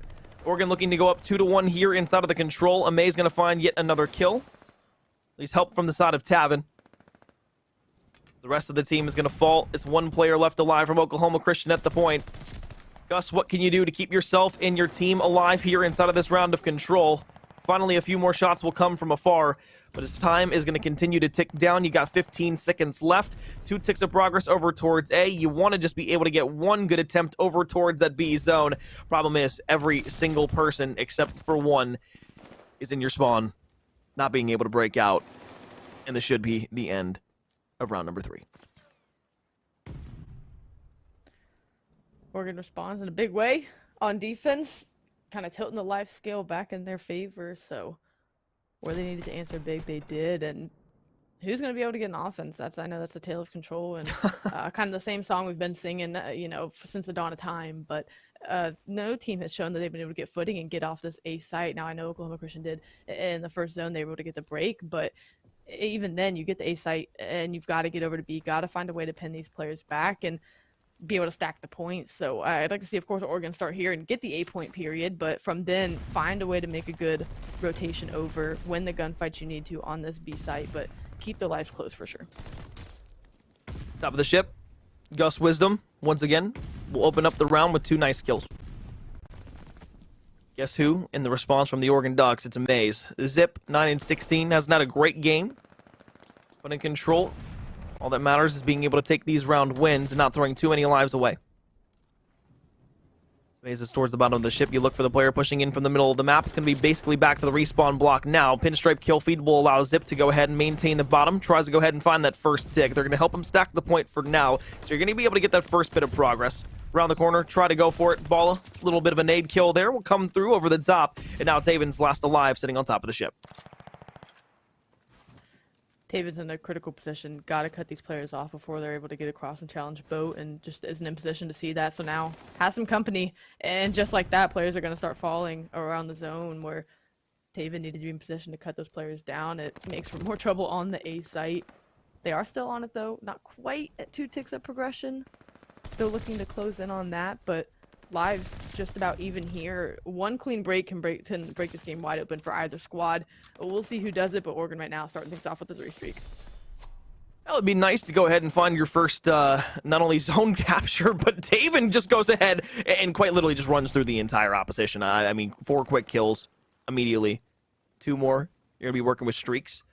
Oregon looking to go up 2-1 here inside of the control. Amaze going to find yet another kill. He's help from the side of Tavin. The rest of the team is going to fall. It's 1 player left alive from Oklahoma Christian at the point. Gus, what can you do to keep yourself and your team alive here inside of this round of control? Finally, a few more shots will come from afar, but his time is going to continue to tick down. You got 15 seconds left. 2 ticks of progress over towards A. You want to just be able to get 1 good attempt over towards that B zone. Problem is, every single person except for 1 is in your spawn, not being able to break out, and this should be the end of round number 3. Oregon responds in a big way on defense, kind of tilting the life scale back in their favor. So where they needed to answer big, they did. And who's going to be able to get an offense? I know that's a tale of control, and kind of the same song we've been singing, since the dawn of time. But no team has shown that they've been able to get footing and get off this A site. Now I know Oklahoma Christian did in the first zone; they were able to get the break, but even then you get the A site and you've got to get over to B, got to find a way to pin these players back and be able to stack the points. So I'd like to see, of course, Oregon start here and get the 8-point period, but from then find a way to make a good rotation over, win the gunfights you need to on this B site, but keep the lives close for sure. Top of the ship, Gus Wisdom, once again, will open up the round with 2 nice kills. Guess who? In the response from the Oregon Ducks, it's a maze. Zip, 9-16, hasn't had a great game, but in control. All that matters is being able to take these round wins and not throwing too many lives away. Maze is towards the bottom of the ship. You look for the player pushing in from the middle of the map. It's going to be basically back to the respawn block now. Pinstripe kill feed will allow Zip to go ahead and maintain the bottom. Tries to go ahead and find that first tick. They're going to help him stack the point for now. So you're going to be able to get that first bit of progress. Around the corner, try to go for it. Balla, a little bit of a nade kill there. Will come through over the top. And now Taven's last alive, sitting on top of the ship. Taven's in a critical position. Got to cut these players off before they're able to get across and challenge boat, and just isn't in position to see that. So now has some company, and just like that, players are going to start falling around the zone where Taven needed to be in position to cut those players down. It makes for more trouble on the A site. They are still on it though, not quite at 2 ticks of progression. Still looking to close in on that, but lives just about even here. One clean break can break this game wide open for either squad. We'll see who does it, but Oregon right now starting things off with a 3 streak. Well, it'd be nice to go ahead and find your first, not only zone capture, but Taven just goes ahead and quite literally just runs through the entire opposition. I mean, 4 quick kills immediately. 2 more. You're going to be working with streaks.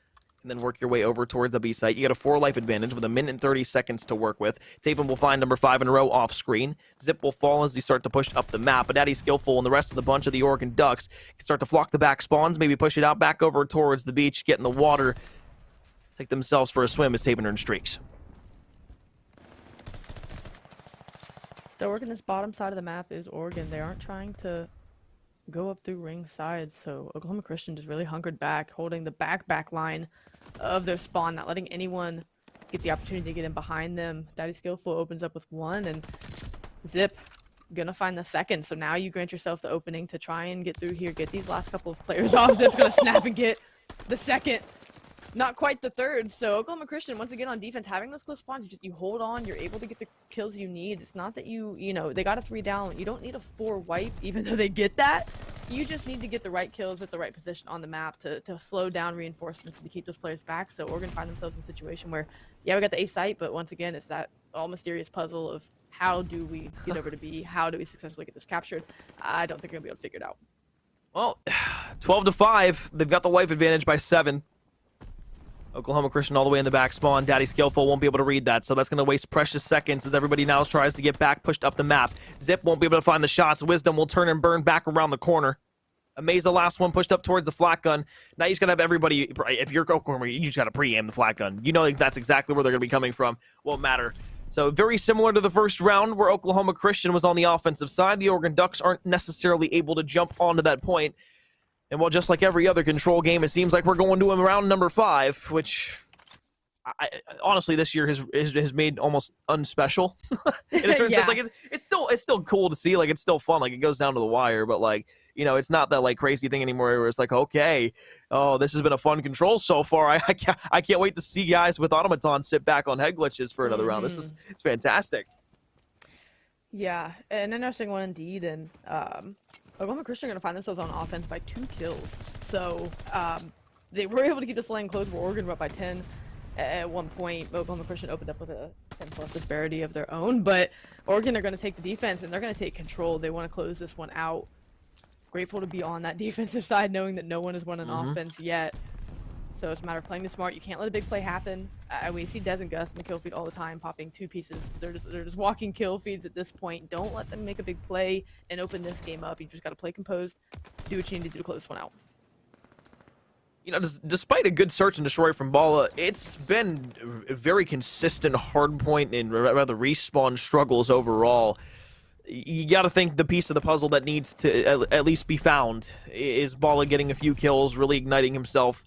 And then work your way over towards the B site. You got a 4 life advantage with 1 minute and 30 seconds to work with. Taven will find number 5 in a row off screen. Zip will fall as you start to push up the map. But Daddy Skillful and the rest of the bunch of the Oregon Ducks can start to flock the back spawns, maybe push it out back over towards the beach, get in the water, take themselves for a swim as Taven earns streaks. Still working this bottom side of the map is Oregon. They aren't trying to go up through ring sides, so Oklahoma Christian just really hunkered back, holding the back line of their spawn, not letting anyone get the opportunity to get in behind them. Daddy Skillful opens up with 1, and Zip gonna find the second. So now you grant yourself the opening to try and get through here, get these last couple of players off. Zip's gonna snap and get the second. Not quite the third. So Oklahoma Christian, once again on defense, having those close spawns, you hold on, you're able to get the kills you need. It's not that you know, they got a 3 down. You don't need a 4 wipe, even though they get that. You just need to get the right kills at the right position on the map to slow down reinforcements and to keep those players back. So Oregon find themselves in a situation where, yeah, we got the A site, but once again, it's that all mysterious puzzle of how do we get over to B? How do we successfully get this captured? I don't think we're going to be able to figure it out. Well, 12-5. They've got the life advantage by 7. Oklahoma Christian all the way in the back spawn. Daddy Skillful won't be able to read that, so that's going to waste precious seconds as everybody now tries to get back, pushed up the map. Zip won't be able to find the shots. Wisdom will turn and burn back around the corner. Amaze the last one, pushed up towards the flat gun. Now you just got to have everybody, if you're Oklahoma, you just got to pre-aim the flat gun. You know that's exactly where they're going to be coming from. Won't matter. So very similar to the first round where Oklahoma Christian was on the offensive side. The Oregon Ducks aren't necessarily able to jump onto that point. And well, just like every other control game, it seems like we're going to round number 5, which honestly this year has made almost unspecial. In a certain sense, like it's still cool to see, like it's still fun, like it goes down to the wire, but like, you know, it's not that like crazy thing anymore where it's like, okay, oh, this has been a fun control so far. I can't wait to see guys with automatons sit back on head glitches for another round. It's fantastic. Yeah, an interesting one indeed, and Oklahoma Christian are going to find themselves on offense by 2 kills. So they were able to keep this lane close where Oregon were up by 10 at one point. Oklahoma Christian opened up with a 10+ disparity of their own, but Oregon are going to take the defense and they're going to take control. They want to close this one out. Grateful to be on that defensive side, knowing that no one has won an offense yet. So it's a matter of playing it smart. You can't let a big play happen. We see Dez and Gus in the kill feed all the time, popping 2 pieces. They're just walking kill feeds at this point. Don't let them make a big play and open this game up. You just got to play composed, do what you need to do to close this one out. You know, despite a good search and destroy from Balla, it's been a very consistent hardpoint and rather respawn struggles overall. You got to think the piece of the puzzle that needs to at least be found is Balla getting a few kills, really igniting himself.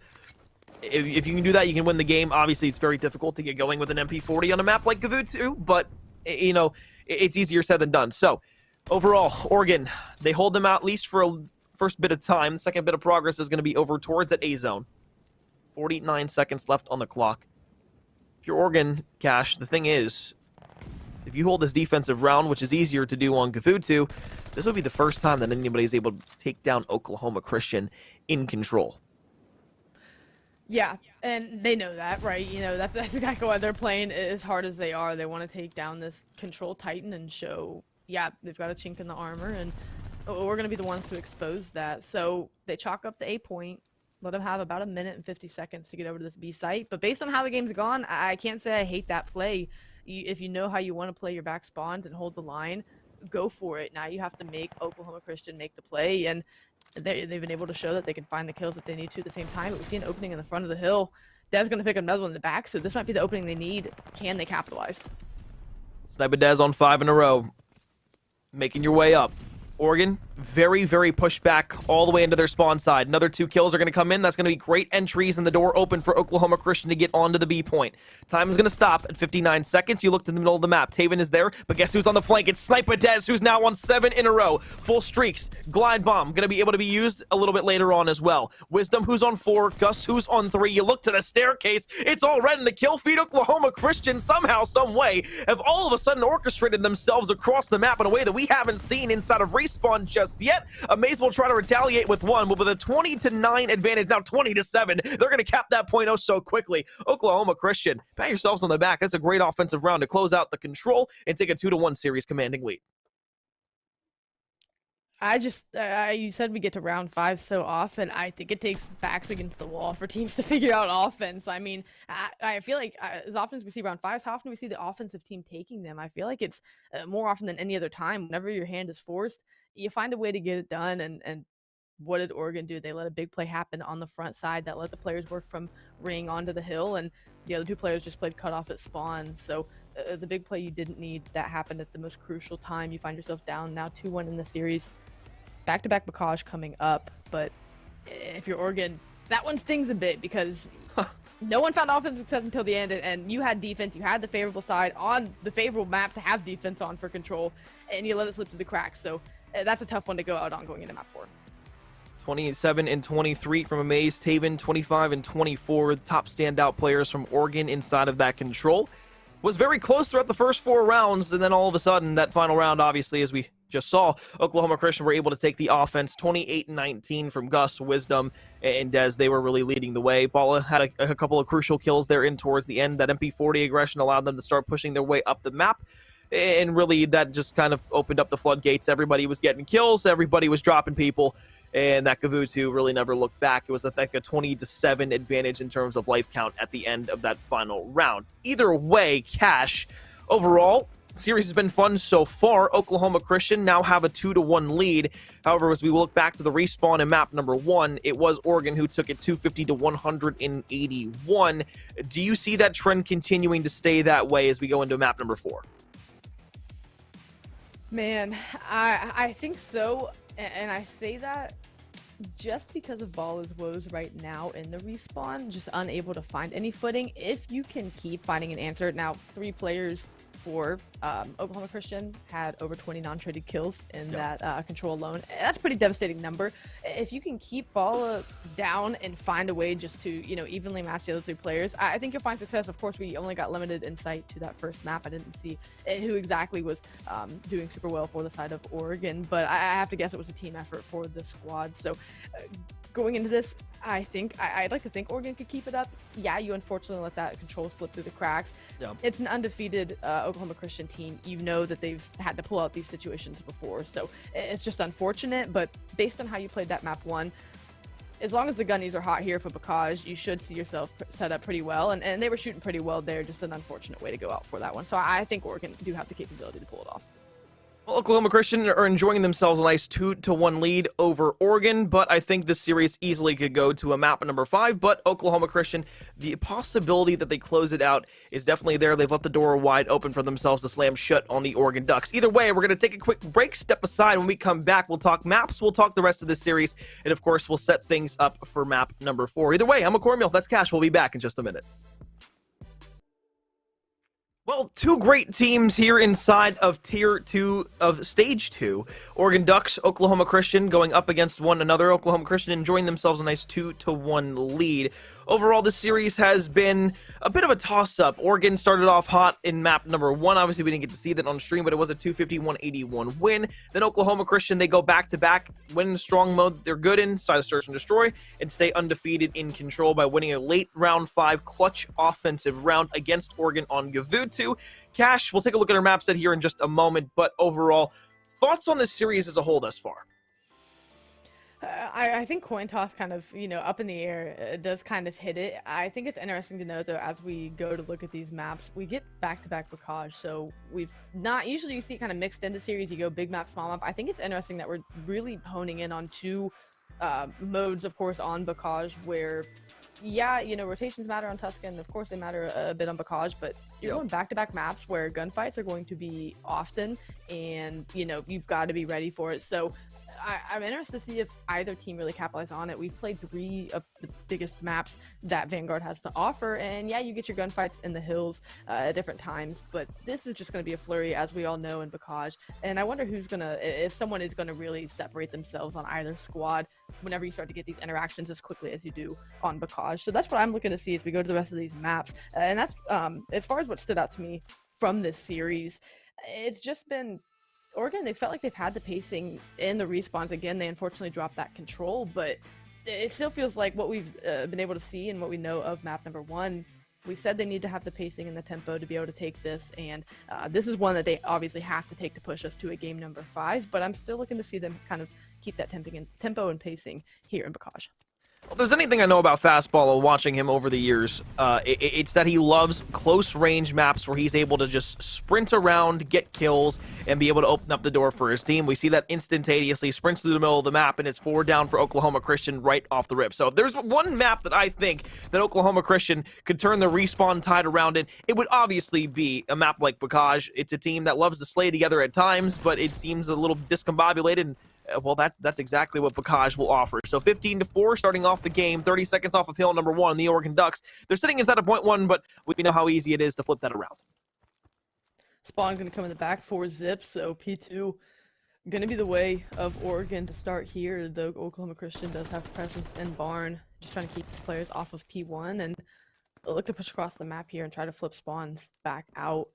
If you can do that, you can win the game. Obviously, it's very difficult to get going with an MP40 on a map like Gavutu, but, you know, it's easier said than done. So, overall, Oregon, they hold them out at least for a first bit of time. The second bit of progress is going to be over towards that A zone. 49 seconds left on the clock. If you're Oregon, Cash, the thing is, if you hold this defensive round, which is easier to do on Gavutu, this will be the first time that anybody's able to take down Oklahoma Christian in control. Yeah, and they know that, right? You know, that's exactly why they're playing as hard as they are. They want to take down this control titan and show, yeah, they've got a chink in the armor, and we're going to be the ones to expose that. So they chalk up the A point, let them have about 1:50 to get over to this B site. But based on how the game's gone, I can't say I hate that play. If you know how you want to play your back spawns and hold the line, go for it. Now you have to make Oklahoma Christian make the play, and they've been able to show that they can find the kills that they need to at the same time. But we see an opening in the front of the hill. Dez going to pick another one in the back, so this might be the opening they need. Can they capitalize? Sniper Dez on 5 in a row. Making your way up. Oregon, very, very pushed back all the way into their spawn side. Another 2 kills are going to come in. That's going to be great entries and the door open for Oklahoma Christian to get onto the B point. Time is going to stop at 59 seconds. You look to the middle of the map. Taven is there, but guess who's on the flank? It's Sniper Dez, who's now on 7 in a row. Full streaks. Glide Bomb, going to be able to be used a little bit later on as well. Wisdom, who's on 4. Gus, who's on 3. You look to the staircase. It's all red in the kill feed. Oklahoma Christian, somehow, some way, have all of a sudden orchestrated themselves across the map in a way that we haven't seen inside of Respawn just yet. Amaze will try to retaliate with 1, but with a 20-9 advantage, now 20-7, they're going to cap that point so quickly. Oklahoma Christian, pat yourselves on the back. That's a great offensive round to close out the control and take a 2-1 series commanding lead. You said we get to round 5 so often. I think it takes backs against the wall for teams to figure out offense. I mean, I feel like as often as we see round 5, how often do we see the offensive team taking them? I feel like it's more often than any other time. Whenever your hand is forced, you find a way to get it done. And what did Oregon do? They let a big play happen on the front side that let the players work from ring onto the hill, and the other 2 players just played cut off at spawn. So the big play you didn't need, that happened at the most crucial time. You find yourself down now 2-1 in the series. Back-to-back Bakaj coming up, but if you're Oregon, that one stings a bit because no one found offensive success until the end, and you had defense, you had the favorable side on the favorable map to have defense on for control, and you let it slip through the cracks. So that's a tough one to go out on going into map 4. 27 and 23 from Amaze. Taven, 25 and 24. Top standout players from Oregon inside of that control. Was very close throughout the first 4 rounds, and then all of a sudden, that final round, obviously, as we just saw, Oklahoma Christian were able to take the offense. 28-19 from Gus, Wisdom, and Dez. They were really leading the way. Bala had a couple of crucial kills there in towards the end. That MP40 aggression allowed them to start pushing their way up the map, and really that just kind of opened up the floodgates. Everybody was getting kills. Everybody was dropping people. And that Gavutu really never looked back. It was like a 20-7 advantage in terms of life count at the end of that final round. Either way, Cash, overall, series has been fun so far. Oklahoma Christian now have a 2-1 lead. However, as we look back to the respawn in map number 1, it was Oregon who took it 250-181. Do you see that trend continuing to stay that way as we go into map number 4? Man, I think so, and I say that just because of Ball's woes right now in the respawn, just unable to find any footing. If you can keep finding an answer, now 3 players for Oklahoma Christian had over 20 non-traded kills in that control alone. That's a pretty devastating number. If you can keep Ball down and find a way just to, evenly match the other 3 players, I think you'll find success. Of course, we only got limited insight to that first map. I didn't see who exactly was doing super well for the side of Oregon, but I have to guess it was a team effort for the squad. So going into this, I'd like to think Oregon could keep it up. Yeah, you unfortunately let that control slip through the cracks. Yeah. It's an undefeated Oklahoma Christian team. You know that they've had to pull out these situations before, so it's just unfortunate. But based on how you played that map 1, as long as the gunnies are hot here for Bakaj, you should see yourself set up pretty well. And they were shooting pretty well there, just an unfortunate way to go out for that one. So I think Oregon do have the capability to pull it off. Well, Oklahoma Christian are enjoying themselves a nice 2-1 lead over Oregon, but I think this series easily could go to a map number 5. But Oklahoma Christian, the possibility that they close it out is definitely there. They've left the door wide open for themselves to slam shut on the Oregon Ducks. Either way, we're going to take a quick break, step aside. When we come back, we'll talk maps, we'll talk the rest of this series, and of course, we'll set things up for map number 4. Either way, I'm McCormill. That's Cash. We'll be back in just a minute. Well, two great teams here inside of Tier 2 of Stage 2. Oregon Ducks, Oklahoma Christian going up against one another. Oklahoma Christian enjoying themselves a nice 2-1 lead. Overall, this series has been a bit of a toss-up. Oregon started off hot in map number 1. Obviously, we didn't get to see that on stream, but it was a 250-181 win. Then Oklahoma Christian, they go back-to-back, win in strong mode they're good in, decide to search and destroy, and stay undefeated in control by winning a late round 5 clutch offensive round against Oregon on Gavutu. Cash, we'll take a look at our map set here in just a moment, but overall, thoughts on this series as a whole thus far? I think coin toss kind of, up in the air does kind of hit it. I think it's interesting to note, though, as we go to look at these maps, we get back-to-back Bocage, so we've not, usually you see kind of mixed into series, you go big map, small map. I think it's interesting that we're really honing in on two modes, of course, on Bocage, where, yeah, rotations matter on Tuscan, of course they matter a bit on Bocage, but you're going back-to-back maps where gunfights are going to be often, and, you've got to be ready for it. So I'm interested to see if either team really capitalize on it. We've played 3 of the biggest maps that Vanguard has to offer, and yeah, you get your gunfights in the hills at different times, but this is just going to be a flurry, as we all know, in Bocage, and I wonder if someone is going to really separate themselves on either squad whenever you start to get these interactions as quickly as you do on Bocage. So that's what I'm looking to see as we go to the rest of these maps, and that's as far as what stood out to me from this series, it's just been Oregon. They felt like they've had the pacing in the respawns. Again, they unfortunately dropped that control, but it still feels like what we've been able to see and what we know of map number 1. We said they need to have the pacing and the tempo to be able to take this, and this is one that they obviously have to take to push us to a game number 5, but I'm still looking to see them kind of keep that tempo and pacing here in Bocage. Well, if there's anything I know about Fastball watching him over the years, it's that he loves close-range maps where he's able to just sprint around, get kills, and be able to open up the door for his team. We see that instantaneously, sprints through the middle of the map, and it's 4 down for Oklahoma Christian right off the rip. So if there's one map that I think that Oklahoma Christian could turn the respawn tide around in, it would obviously be a map like Bocage. It's a team that loves to slay together at times, but it seems a little discombobulated, and well, that's exactly what Bocage will offer. So 15-4, starting off the game, 30 seconds off of hill number 1, the Oregon Ducks. They're sitting inside of point 1, but we know how easy it is to flip that around. Spawn going to come in the back for Zips, so P2 going to be the way of Oregon to start here, though Oklahoma Christian does have presence in barn, just trying to keep the players off of P1, and look to push across the map here and try to flip spawns back out.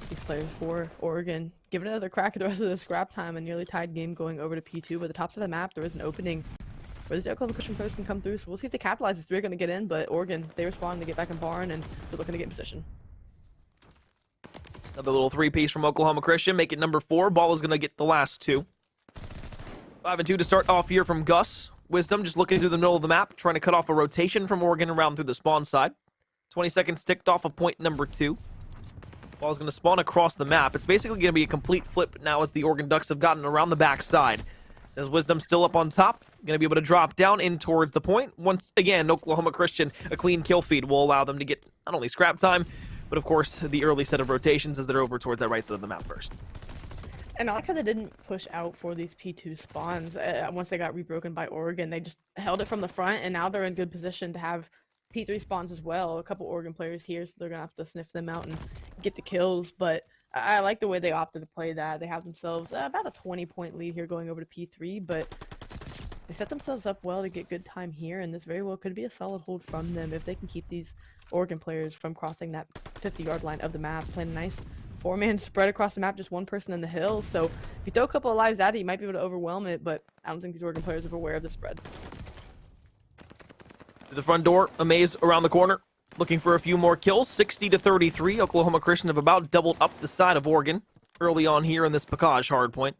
These players for Oregon give it another crack at the rest of the scrap time, a nearly tied game going over to P2, but the top of the map there is an opening where the Oklahoma Christian players can come through, so we'll see if they capitalize. They're going to get in, but Oregon, they respond, they get back in barn, and they're looking to get in position. Another little 3-piece from Oklahoma Christian, make it number 4. Ball is going to get the last 2. 5-2 to start off here from Gus. Wisdom just looking through the middle of the map, trying to cut off a rotation from Oregon around through the spawn side. 20 seconds ticked off of point number 2. Ball's going to spawn across the map. It's basically going to be a complete flip now as the Oregon Ducks have gotten around the backside. As Wisdom still up on top, going to be able to drop down in towards the point. Once again, Oklahoma Christian, a clean kill feed will allow them to get not only scrap time, but of course the early set of rotations as they're over towards that right side of the map first. And I like how they didn't push out for these P2 spawns. Once they got rebroken by Oregon, they just held it from the front, and now they're in good position to have P3 spawns as well. A couple Oregon players here, so they're going to have to sniff them out and get the kills, but I like the way they opted to play that. They have themselves about a 20-point lead here going over to P3, but they set themselves up well to get good time here, and this very well could be a solid hold from them if they can keep these Oregon players from crossing that 50-yard line of the map, playing a nice 4-man spread across the map, just one person in the hill. So if you throw a couple of lives at it, you might be able to overwhelm it, but I don't think these Oregon players are aware of the spread. To the front door, a maze around the corner. Looking for a few more kills. 60-33. Oklahoma Christian have about doubled up the side of Oregon early on here in this Bocage hardpoint.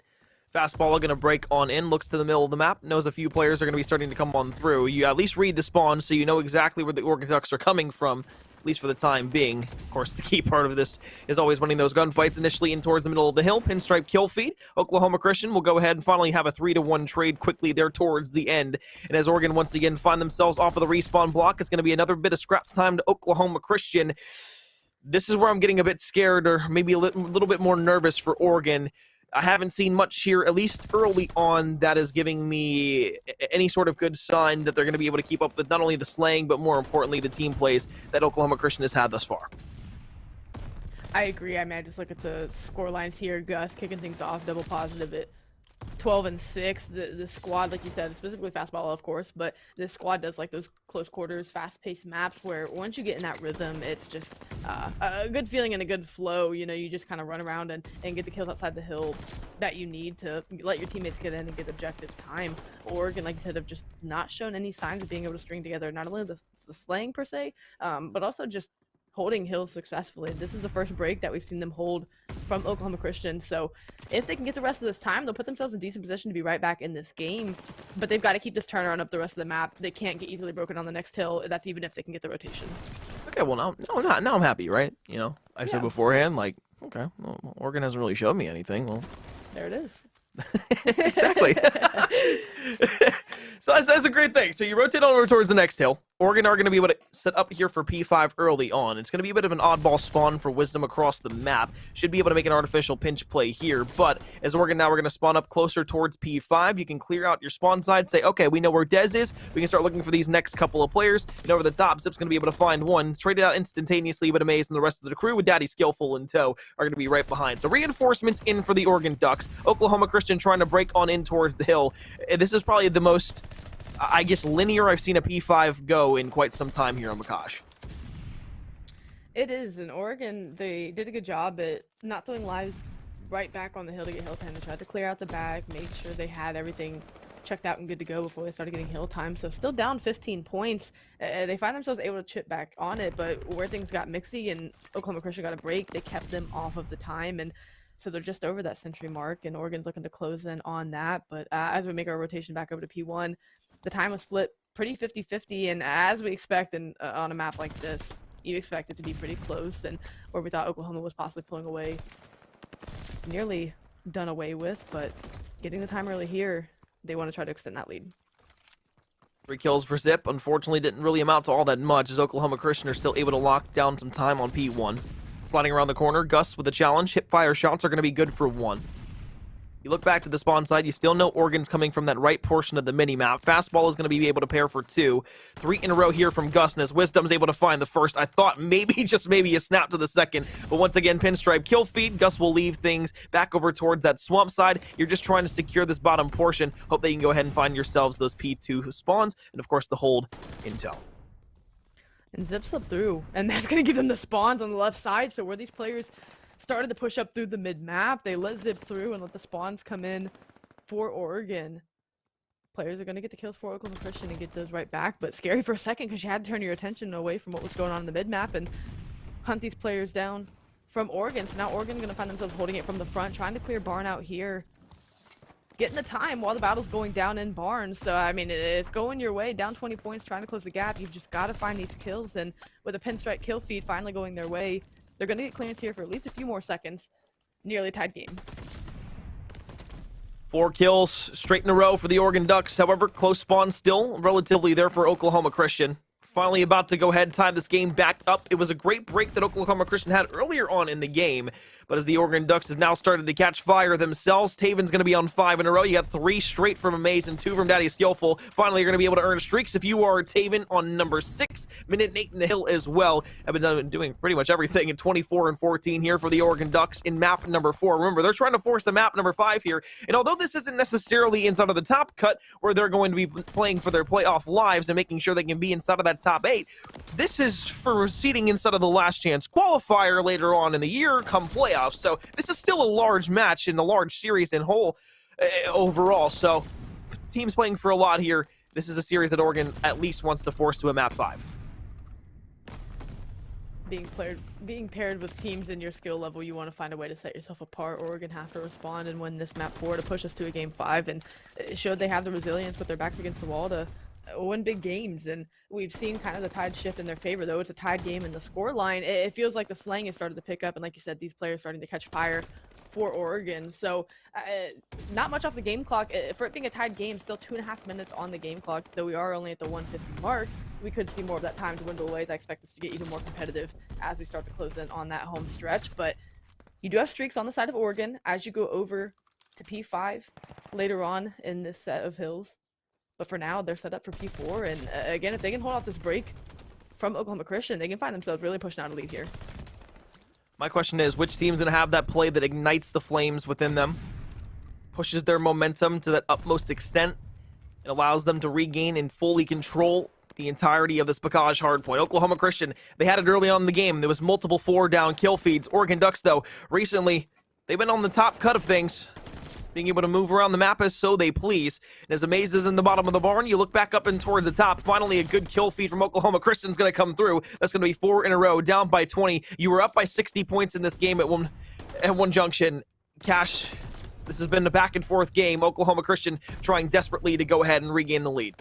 Fastball going to break on in. Looks to the middle of the map. Knows a few players are going to be starting to come on through. You at least read the spawn so you know exactly where the Oregon Ducks are coming from, at least for the time being. Of course, the key part of this is always winning those gunfights initially in towards the middle of the hill. Pinstripe kill feed. Oklahoma Christian will go ahead and finally have a 3-1 trade quickly there towards the end. And as Oregon once again find themselves off of the respawn block, it's going to be another bit of scrap time to Oklahoma Christian. This is where I'm getting a bit scared, or maybe a little bit more nervous for Oregon. I haven't seen much here, at least early on, that is giving me any sort of good sign that they're going to be able to keep up with not only the slaying, but more importantly, the team plays that Oklahoma Christian has had thus far. I agree. I mean, I just look at the score lines here. Gus kicking things off, double positive at 12-6. The squad, like you said, specifically fastball, of course, but this squad does like those close quarters, fast-paced maps where once you get in that rhythm, it's just a good feeling and a good flow. You know, you just kind of run around and get the kills outside the hill that you need to let your teammates get in and get objective time. Oregon, like you said, have just not shown any signs of being able to string together not only the slaying per se, but also just holding hills successfully. This is the first break that we've seen them hold from Oklahoma Christian, so if they can get the rest of this time, they'll put themselves in a decent position to be right back in this game, but they've got to keep this turnaround up the rest of the map. They can't get easily broken on the next hill. That's even if they can get the rotation. Okay, well, now I'm happy, right? You know, I said beforehand, like, okay, well, Oregon hasn't really showed me anything. Well, there it is. Exactly. So that's a great thing. So you rotate over towards the next hill. Oregon are going to be able to set up here for P5 early on. It's going to be a bit of an oddball spawn for Wisdom across the map. Should be able to make an artificial pinch play here, but as Oregon now, we're going to spawn up closer towards P5. You can clear out your spawn side, say, okay, we know where Dez is. We can start looking for these next couple of players. And over the top, Zip's going to be able to find one, trade it out instantaneously, but Amaze and the rest of the crew with Daddy Skillful in tow are going to be right behind. So reinforcements in for the Oregon Ducks. Oklahoma Christian trying to break on in towards the hill. This is probably the most, I guess, linear I've seen a P5 go in quite some time here on Makash. It is. In Oregon, they did a good job at not throwing lives right back on the hill to get hill time. They tried to clear out the back, make sure they had everything checked out and good to go before they started getting hill time. So still down 15 points. They find themselves able to chip back on it, but where things got mixy and Oklahoma Christian got a break, they kept them off of the time, and so they're just over that century mark, and Oregon's looking to close in on that. But as we make our rotation back over to P1, the time was split pretty 50-50, and as we expect on a map like this, you expect it to be pretty close, and where we thought Oklahoma was possibly pulling away, nearly done away with, but getting the time early here, they want to try to extend that lead. 3 kills for Zip. Unfortunately, didn't really amount to all that much, as Oklahoma Christian are still able to lock down some time on P1. Sliding around the corner, Gus with a challenge. Hip fire shots are going to be good for 1. You look back to the spawn side, you still know Oregon's coming from that right portion of the mini-map. Fastball is going to be able to pair for 2. 3 in a row here from Gus, and as Wisdom's able to find the first, I thought maybe, just maybe, a snap to the second. But once again, pinstripe kill feed. Gus will leave things back over towards that swamp side. You're just trying to secure this bottom portion. Hope that you can go ahead and find yourselves those P2 spawns, and of course the hold in tow. And Zip slipped through, and that's going to give them the spawns on the left side. So where these players started to push up through the mid-map, they let Zip through and let the spawns come in for Oregon. Players are going to get the kills for Oklahoma Christian and get those right back, but scary for a second because you had to turn your attention away from what was going on in the mid-map and hunt these players down from Oregon. So now Oregon's going to find themselves holding it from the front, trying to clear Barn out here, getting the time while the battle's going down in Barn. So, I mean, it's going your way, down 20 points, trying to close the gap. You've just got to find these kills, and with a pinstripe kill feed finally going their way, they're going to get clearance here for at least a few more seconds. Nearly tied game. 4 kills straight in a row for the Oregon Ducks. However, close spawn still relatively there for Oklahoma Christian. Finally about to go ahead and tie this game back up. It was a great break that Oklahoma Christian had earlier on in the game, but as the Oregon Ducks have now started to catch fire themselves, Taven's going to be on 5 in a row. You got 3 straight from Amaze and 2 from Daddy Skillful. Finally, you're going to be able to earn streaks if you are Taven on number 6. Minute 8 in the hill as well. I've been doing pretty much everything in 24 and 14 here for the Oregon Ducks in map number 4. Remember, they're trying to force a map number 5 here, and although this isn't necessarily inside of the top cut where they're going to be playing for their playoff lives and making sure they can be inside of that top 8, this is for seeding inside of the last chance qualifier later on in the year come playoffs. So this is still a large match in a large series in whole overall. So teams playing for a lot here. This is a series that Oregon at least wants to force to a map 5. Being paired with teams in your skill level, you want to find a way to set yourself apart. Oregon have to respond and win this map 4 to push us to a game 5, and it showed they have the resilience with their backs against the wall to win big games. And we've seen kind of the tide shift in their favor, though it's a tied game in the score line. It feels like the slang has started to pick up, and like you said, these players starting to catch fire for Oregon. So not much off the game clock for it being a tied game. Still 2.5 minutes on the game clock, though we are only at the 150 mark. We could see more of that time dwindle away. I expect this to get even more competitive as we start to close in on that home stretch. But you do have streaks on the side of Oregon as you go over to P5 later on in this set of hills. But for now, they're set up for P4, and again, if they can hold off this break from Oklahoma Christian, they can find themselves really pushing out a lead here. My question is, which team's going to have that play that ignites the flames within them, pushes their momentum to that utmost extent, and allows them to regain and fully control the entirety of this Bacage hardpoint? Oklahoma Christian, they had it early on in the game. There was multiple 4-down kill feeds. Oregon Ducks, though, recently, they've been on the top cut of things, being able to move around the map as so they please. And as Amaze is in the bottom of the barn, you look back up and towards the top. Finally, a good kill feed from Oklahoma Christian's going to come through. That's going to be 4 in a row, down by 20. You were up by 60 points in this game at one junction. Cash, this has been a back and forth game. Oklahoma Christian trying desperately to go ahead and regain the lead.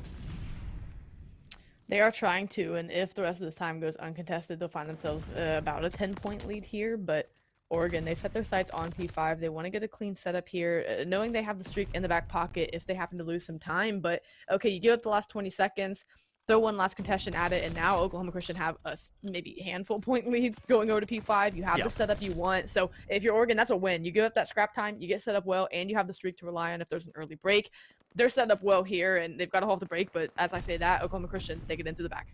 They are trying to, and if the rest of this time goes uncontested, they'll find themselves about a 10-point lead here, but Oregon, they've set their sights on P5. They want to get a clean setup here, knowing they have the streak in the back pocket if they happen to lose some time. But, okay, you give up the last 20 seconds, throw one last contestant at it, and now Oklahoma Christian have a maybe handful point lead going over to P5. You have the setup you want. So if you're Oregon, that's a win. You give up that scrap time, you get set up well, and you have the streak to rely on if there's an early break. They're set up well here, and they've got to hold the break. But as I say that, Oklahoma Christian, they get into the back.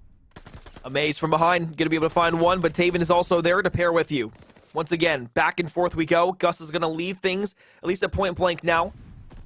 Amaze from behind, going to be able to find one, but Taven is also there to pair with you. Once again, back and forth we go. Gus is going to leave things, at least at point blank now.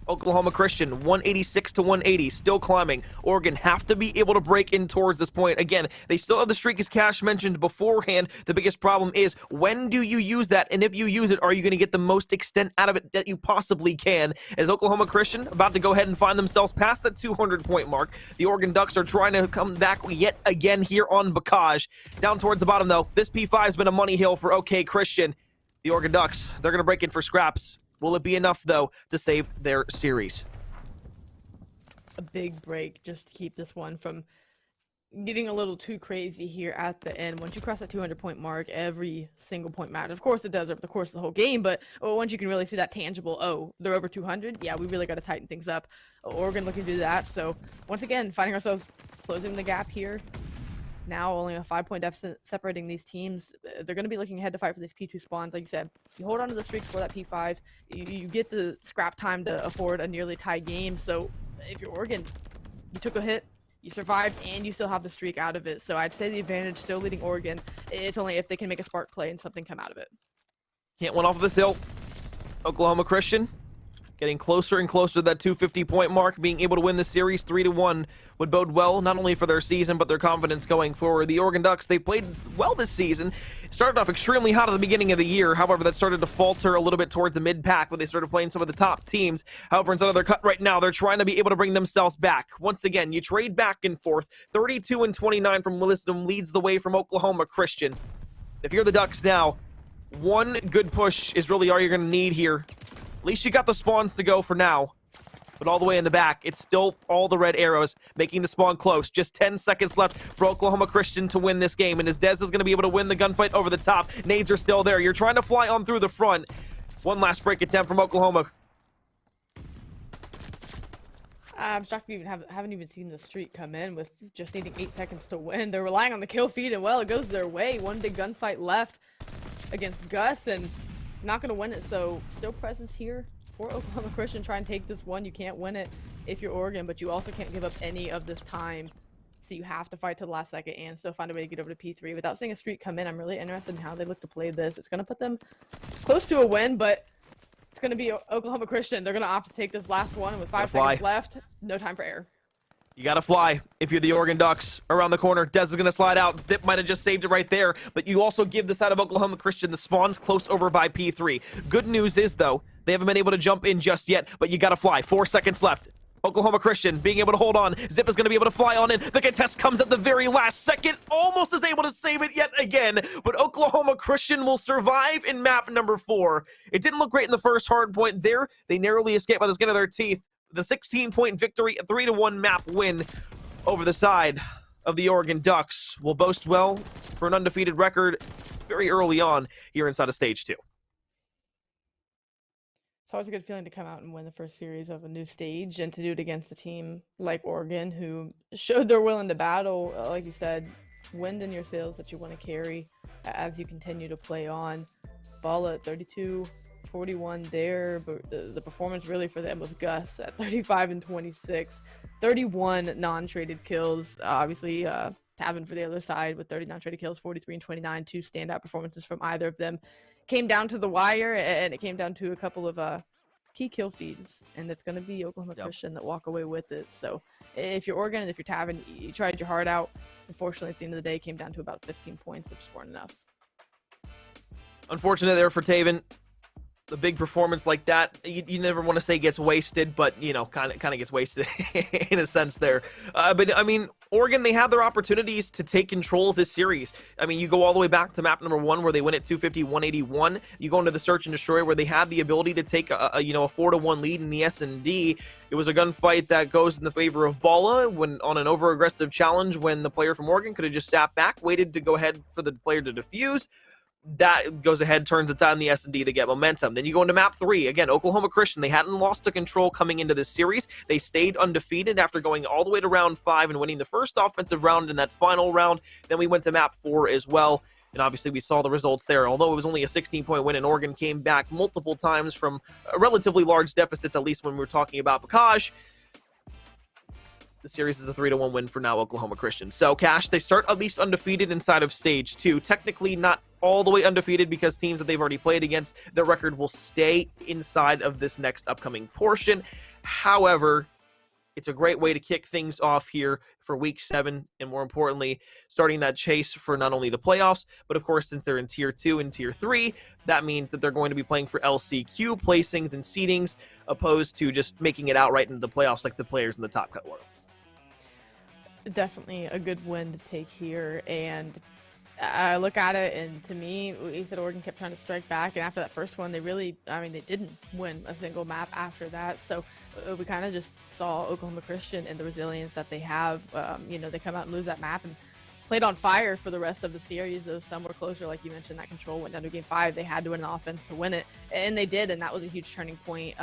Oklahoma Christian, 186 to 180, still climbing. Oregon have to be able to break in towards this point. Again, they still have the streak, as Cash mentioned beforehand. The biggest problem is, when do you use that? And if you use it, are you going to get the most extent out of it that you possibly can? As Oklahoma Christian about to go ahead and find themselves past the 200-point mark. The Oregon Ducks are trying to come back yet again here on Bacage. Down towards the bottom, though, this P5 has been a money hill for OK Christian. The Oregon Ducks, they're going to break in for scraps. Will it be enough, though, to save their series? A big break just to keep this one from getting a little too crazy here at the end. Once you cross that 200-point mark, every single point matters. Of course it does over the course of the whole game, but once you can really see that tangible, oh, they're over 200, yeah, we really got to tighten things up. Oregon looking to do that. So once again, finding ourselves closing the gap here. Now only a 5-point deficit separating these teams. They're going to be looking ahead to fight for these P2 spawns. Like you said, you hold on to the streaks for that P5. You get the scrap time to afford a nearly tie game. So if you're Oregon, you took a hit, you survived, and you still have the streak out of it. So I'd say the advantage still leading Oregon. It's only if they can make a spark play and something come out of it. Can't win off of this hill. Oklahoma Christian getting closer and closer to that 250-point mark. Being able to win the series 3-1 would bode well, not only for their season, but their confidence going forward. The Oregon Ducks, they played well this season. Started off extremely hot at the beginning of the year. However, that started to falter a little bit towards the mid-pack when they started playing some of the top teams. However, inside of their cut right now, they're trying to be able to bring themselves back. Once again, you trade back and forth. 32-29 from Williston leads the way from Oklahoma Christian. If you're the Ducks now, one good push is really all you're going to need here. At least you got the spawns to go for now. But all the way in the back, it's still all the red arrows, making the spawn close. Just 10 seconds left for Oklahoma Christian to win this game. And as Dez is going to be able to win the gunfight over the top, nades are still there. You're trying to fly on through the front. One last break attempt from Oklahoma. I'm shocked we haven't even seen the streak come in with just needing 8 seconds to win. They're relying on the kill feed, and well, it goes their way. One big gunfight left against Gus, and not going to win it, so still presence here for Oklahoma Christian. Try and take this one. You can't win it if you're Oregon, but you also can't give up any of this time. So you have to fight to the last second and still find a way to get over to P3. Without seeing a streak come in, I'm really interested in how they look to play this. It's going to put them close to a win, but it's going to be Oklahoma Christian. They're going to opt to take this last one with 5 seconds left. No time for error. You gotta fly if you're the Oregon Ducks. Around the corner, Dez is gonna slide out. Zip might have just saved it right there, but you also give the side of Oklahoma Christian the spawns close over by P3. Good news is, though, they haven't been able to jump in just yet, but you gotta fly. 4 seconds left. Oklahoma Christian being able to hold on. Zip is going to be able to fly on in. The contest comes at the very last second. Almost is able to save it yet again. But Oklahoma Christian will survive in map number 4. It didn't look great in the first hard point there. They narrowly escaped by the skin of their teeth. The 16-point victory, a 3-1 map win over the side of the Oregon Ducks will boast well for an undefeated record very early on here inside of Stage 2. It's always a good feeling to come out and win the first series of a new stage and to do it against a team like Oregon who showed they're willing to battle. Like you said, wind in your sails that you want to carry as you continue to play on. Ball at 32-41 there, but the performance really for them was Gus at 35 and 26. 31 non-traded kills. Obviously, Tavin for the other side with 39 traded kills, 43 and 29, 2 standout performances from either of them. Came down to the wire, and it came down to a couple of key kill feeds, and it's going to be Oklahoma Christian that walk away with it. So if you're Oregon and if you're Tavin, you tried your heart out. Unfortunately, at the end of the day, it came down to about 15 points that just weren't enough. Unfortunate there for Taven. A big performance like that, you never want to say gets wasted, but, you know, kind of gets wasted in a sense there. But, I mean, Oregon, they had their opportunities to take control of this series. I mean, you go all the way back to map number 1 where they win at 250-181. You go into the Search and Destroy where they had the ability to take a 4-1 lead in the S&D. It was a gunfight that goes in the favor of Bala when on an over-aggressive challenge when the player from Oregon could have just sat back, waited to go ahead for the player to defuse. That goes ahead, turns the tide in the S&D, they get momentum. Then you go into map 3. Again, Oklahoma Christian, they hadn't lost to control coming into this series. They stayed undefeated after going all the way to round 5 and winning the first offensive round in that final round. Then we went to map 4 as well. And obviously we saw the results there. Although it was only a 16-point win and Oregon came back multiple times from relatively large deficits, at least when we were talking about Bacage. The series is a 3-1 win for now Oklahoma Christian. So, Cash, they start at least undefeated inside of Stage 2. Technically not all the way undefeated because teams that they've already played against, their record will stay inside of this next upcoming portion. However, it's a great way to kick things off here for Week 7, and more importantly, starting that chase for not only the playoffs, but of course, since they're in Tier 2 and Tier 3, that means that they're going to be playing for LCQ, placings, and seedings, opposed to just making it outright into the playoffs like the players in the Top Cut were. Definitely a good win to take here, and I look at it, and to me, we said Oregon kept trying to strike back, and after that first one, they didn't win a single map after that, so we kind of just saw Oklahoma Christian and the resilience that they have. They come out and lose that map and played on fire for the rest of the series, though some were closer, like you mentioned, that control went down to Game 5, they had to win an offense to win it, and they did, and that was a huge turning point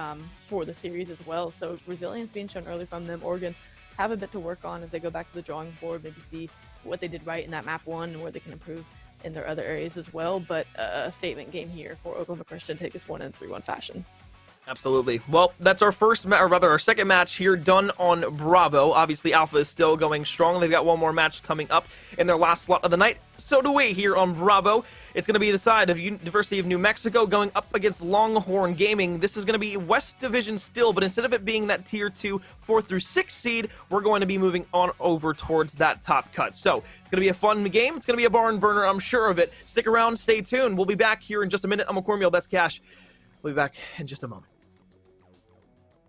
for the series as well, so resilience being shown early from them. Oregon have a bit to work on as they go back to the drawing board, maybe see what they did right in that map 1 and where they can improve in their other areas as well. But a statement game here for Oklahoma Christian to take this one in 3-1 fashion. Absolutely. Well, that's our second match here done on Bravo. Obviously, Alpha is still going strong. They've got one more match coming up in their last slot of the night. So do we here on Bravo. It's going to be the side of University of New Mexico going up against Longhorn Gaming. This is going to be West Division still, but instead of it being that Tier 2, 4 through 6 seed, we're going to be moving on over towards that top cut. So it's going to be a fun game. It's going to be a barn burner, I'm sure of it. Stick around, stay tuned. We'll be back here in just a minute. I'm McCormiel, that's Cash. We'll be back in just a moment.